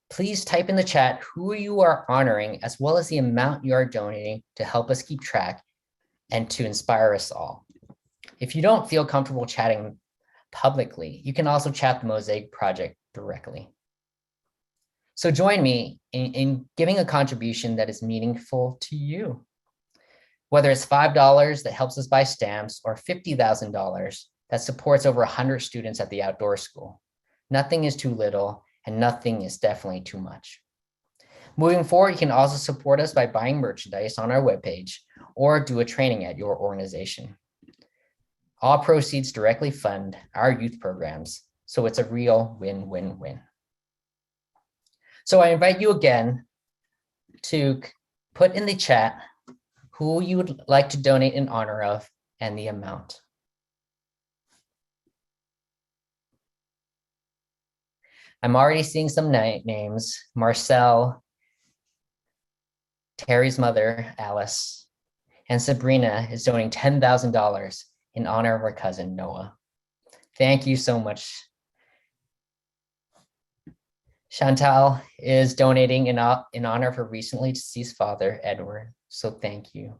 Please type in the chat who you are honoring, as well as the amount you are donating, to help us keep track and to inspire us all. If you don't feel comfortable chatting publicly, you can also chat the Mosaic Project directly. So join me in giving a contribution that is meaningful to you. Whether it's $5 that helps us buy stamps or $50,000 that supports over 100 students at the outdoor school. Nothing is too little, and nothing is definitely too much. Moving forward, you can also support us by buying merchandise on our webpage or do a training at your organization. All proceeds directly fund our youth programs, so it's a real win-win-win. So I invite you again to put in the chat who you would like to donate in honor of and the amount. I'm already seeing some names. Marcel, Terry's mother, Alice, and Sabrina is donating $10,000 in honor of her cousin, Noah. Thank you so much. Chantal is donating in honor of her recently deceased father, Edward. So thank you.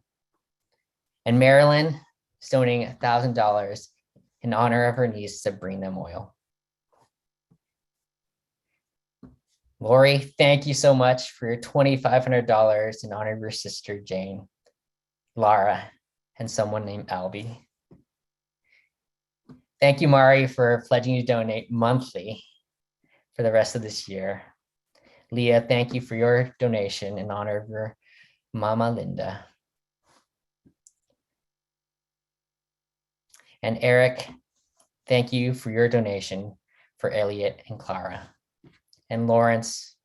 And Marilyn is donating $1,000 in honor of her niece, Sabrina Moyle. Lori, thank you so much for your $2,500 in honor of your sister, Jane, Lara, and someone named Albie. Thank you, Mari, for pledging to donate monthly for the rest of this year. Leah, thank you for your donation in honor of your Mama Linda. And Eric, thank you for your donation for Elliot and Clara. And Lawrence,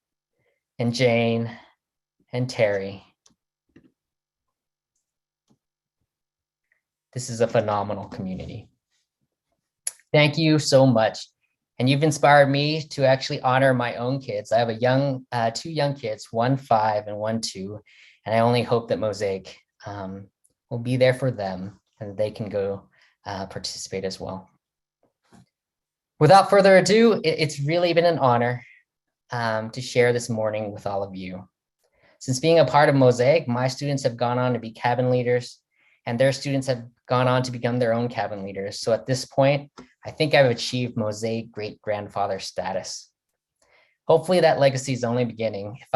and Jane, and Terry. This is a phenomenal community. Thank you so much. And you've inspired me to actually honor my own kids. I have two young kids, 1 5 and 1 2, and I only hope that Mosaic will be there for them and they can go participate as well. Without further ado, it's really been an honor to share this morning with all of you. Since being a part of Mosaic, my students have gone on to be cabin leaders, and their students have gone on to become their own cabin leaders. So at this point, I think I've achieved Mosaic great-grandfather status. Hopefully that legacy is only beginning. If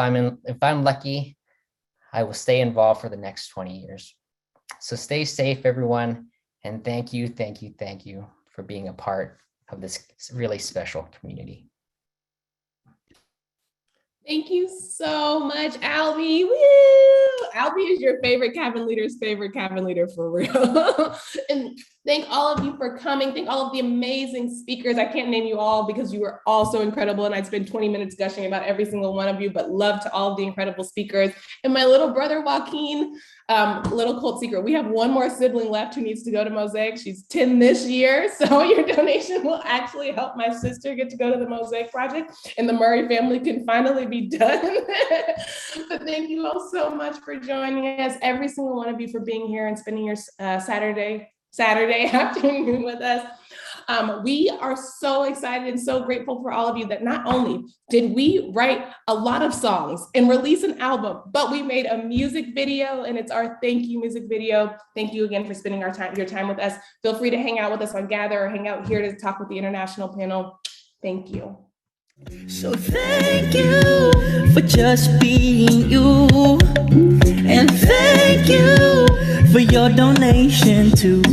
I'm lucky, I will stay involved for the next 20 years. So stay safe, everyone, and thank you for being a part of this really special community. Thank you so much, Albie. Woo! Albie is your favorite cabin leader's favorite cabin leader for real. And Thank all of you for coming. Thank all of the amazing speakers. I can't name you all because you were all so incredible, and I'd spend 20 minutes gushing about every single one of you, but love to all of the incredible speakers. And my little brother, Joaquin, little cult secret, we have one more sibling left who needs to go to Mosaic. She's 10 this year, so your donation will actually help my sister get to go to the Mosaic Project, and the Murray family can finally be done. But thank you all so much for joining us, every single one of you, for being here and spending your Saturday afternoon with us. We are so excited and so grateful for all of you that not only did we write a lot of songs and release an album, but we made a music video, and it's our thank you music video. Thank you again for spending your time with us. Feel free to hang out with us on Gather or hang out here to talk with the international panel. Thank you. So thank you for just being you, and thank you for your donation too.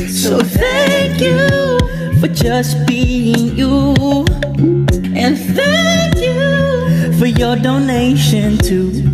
So thank you for just being you, and thank you for your donation too.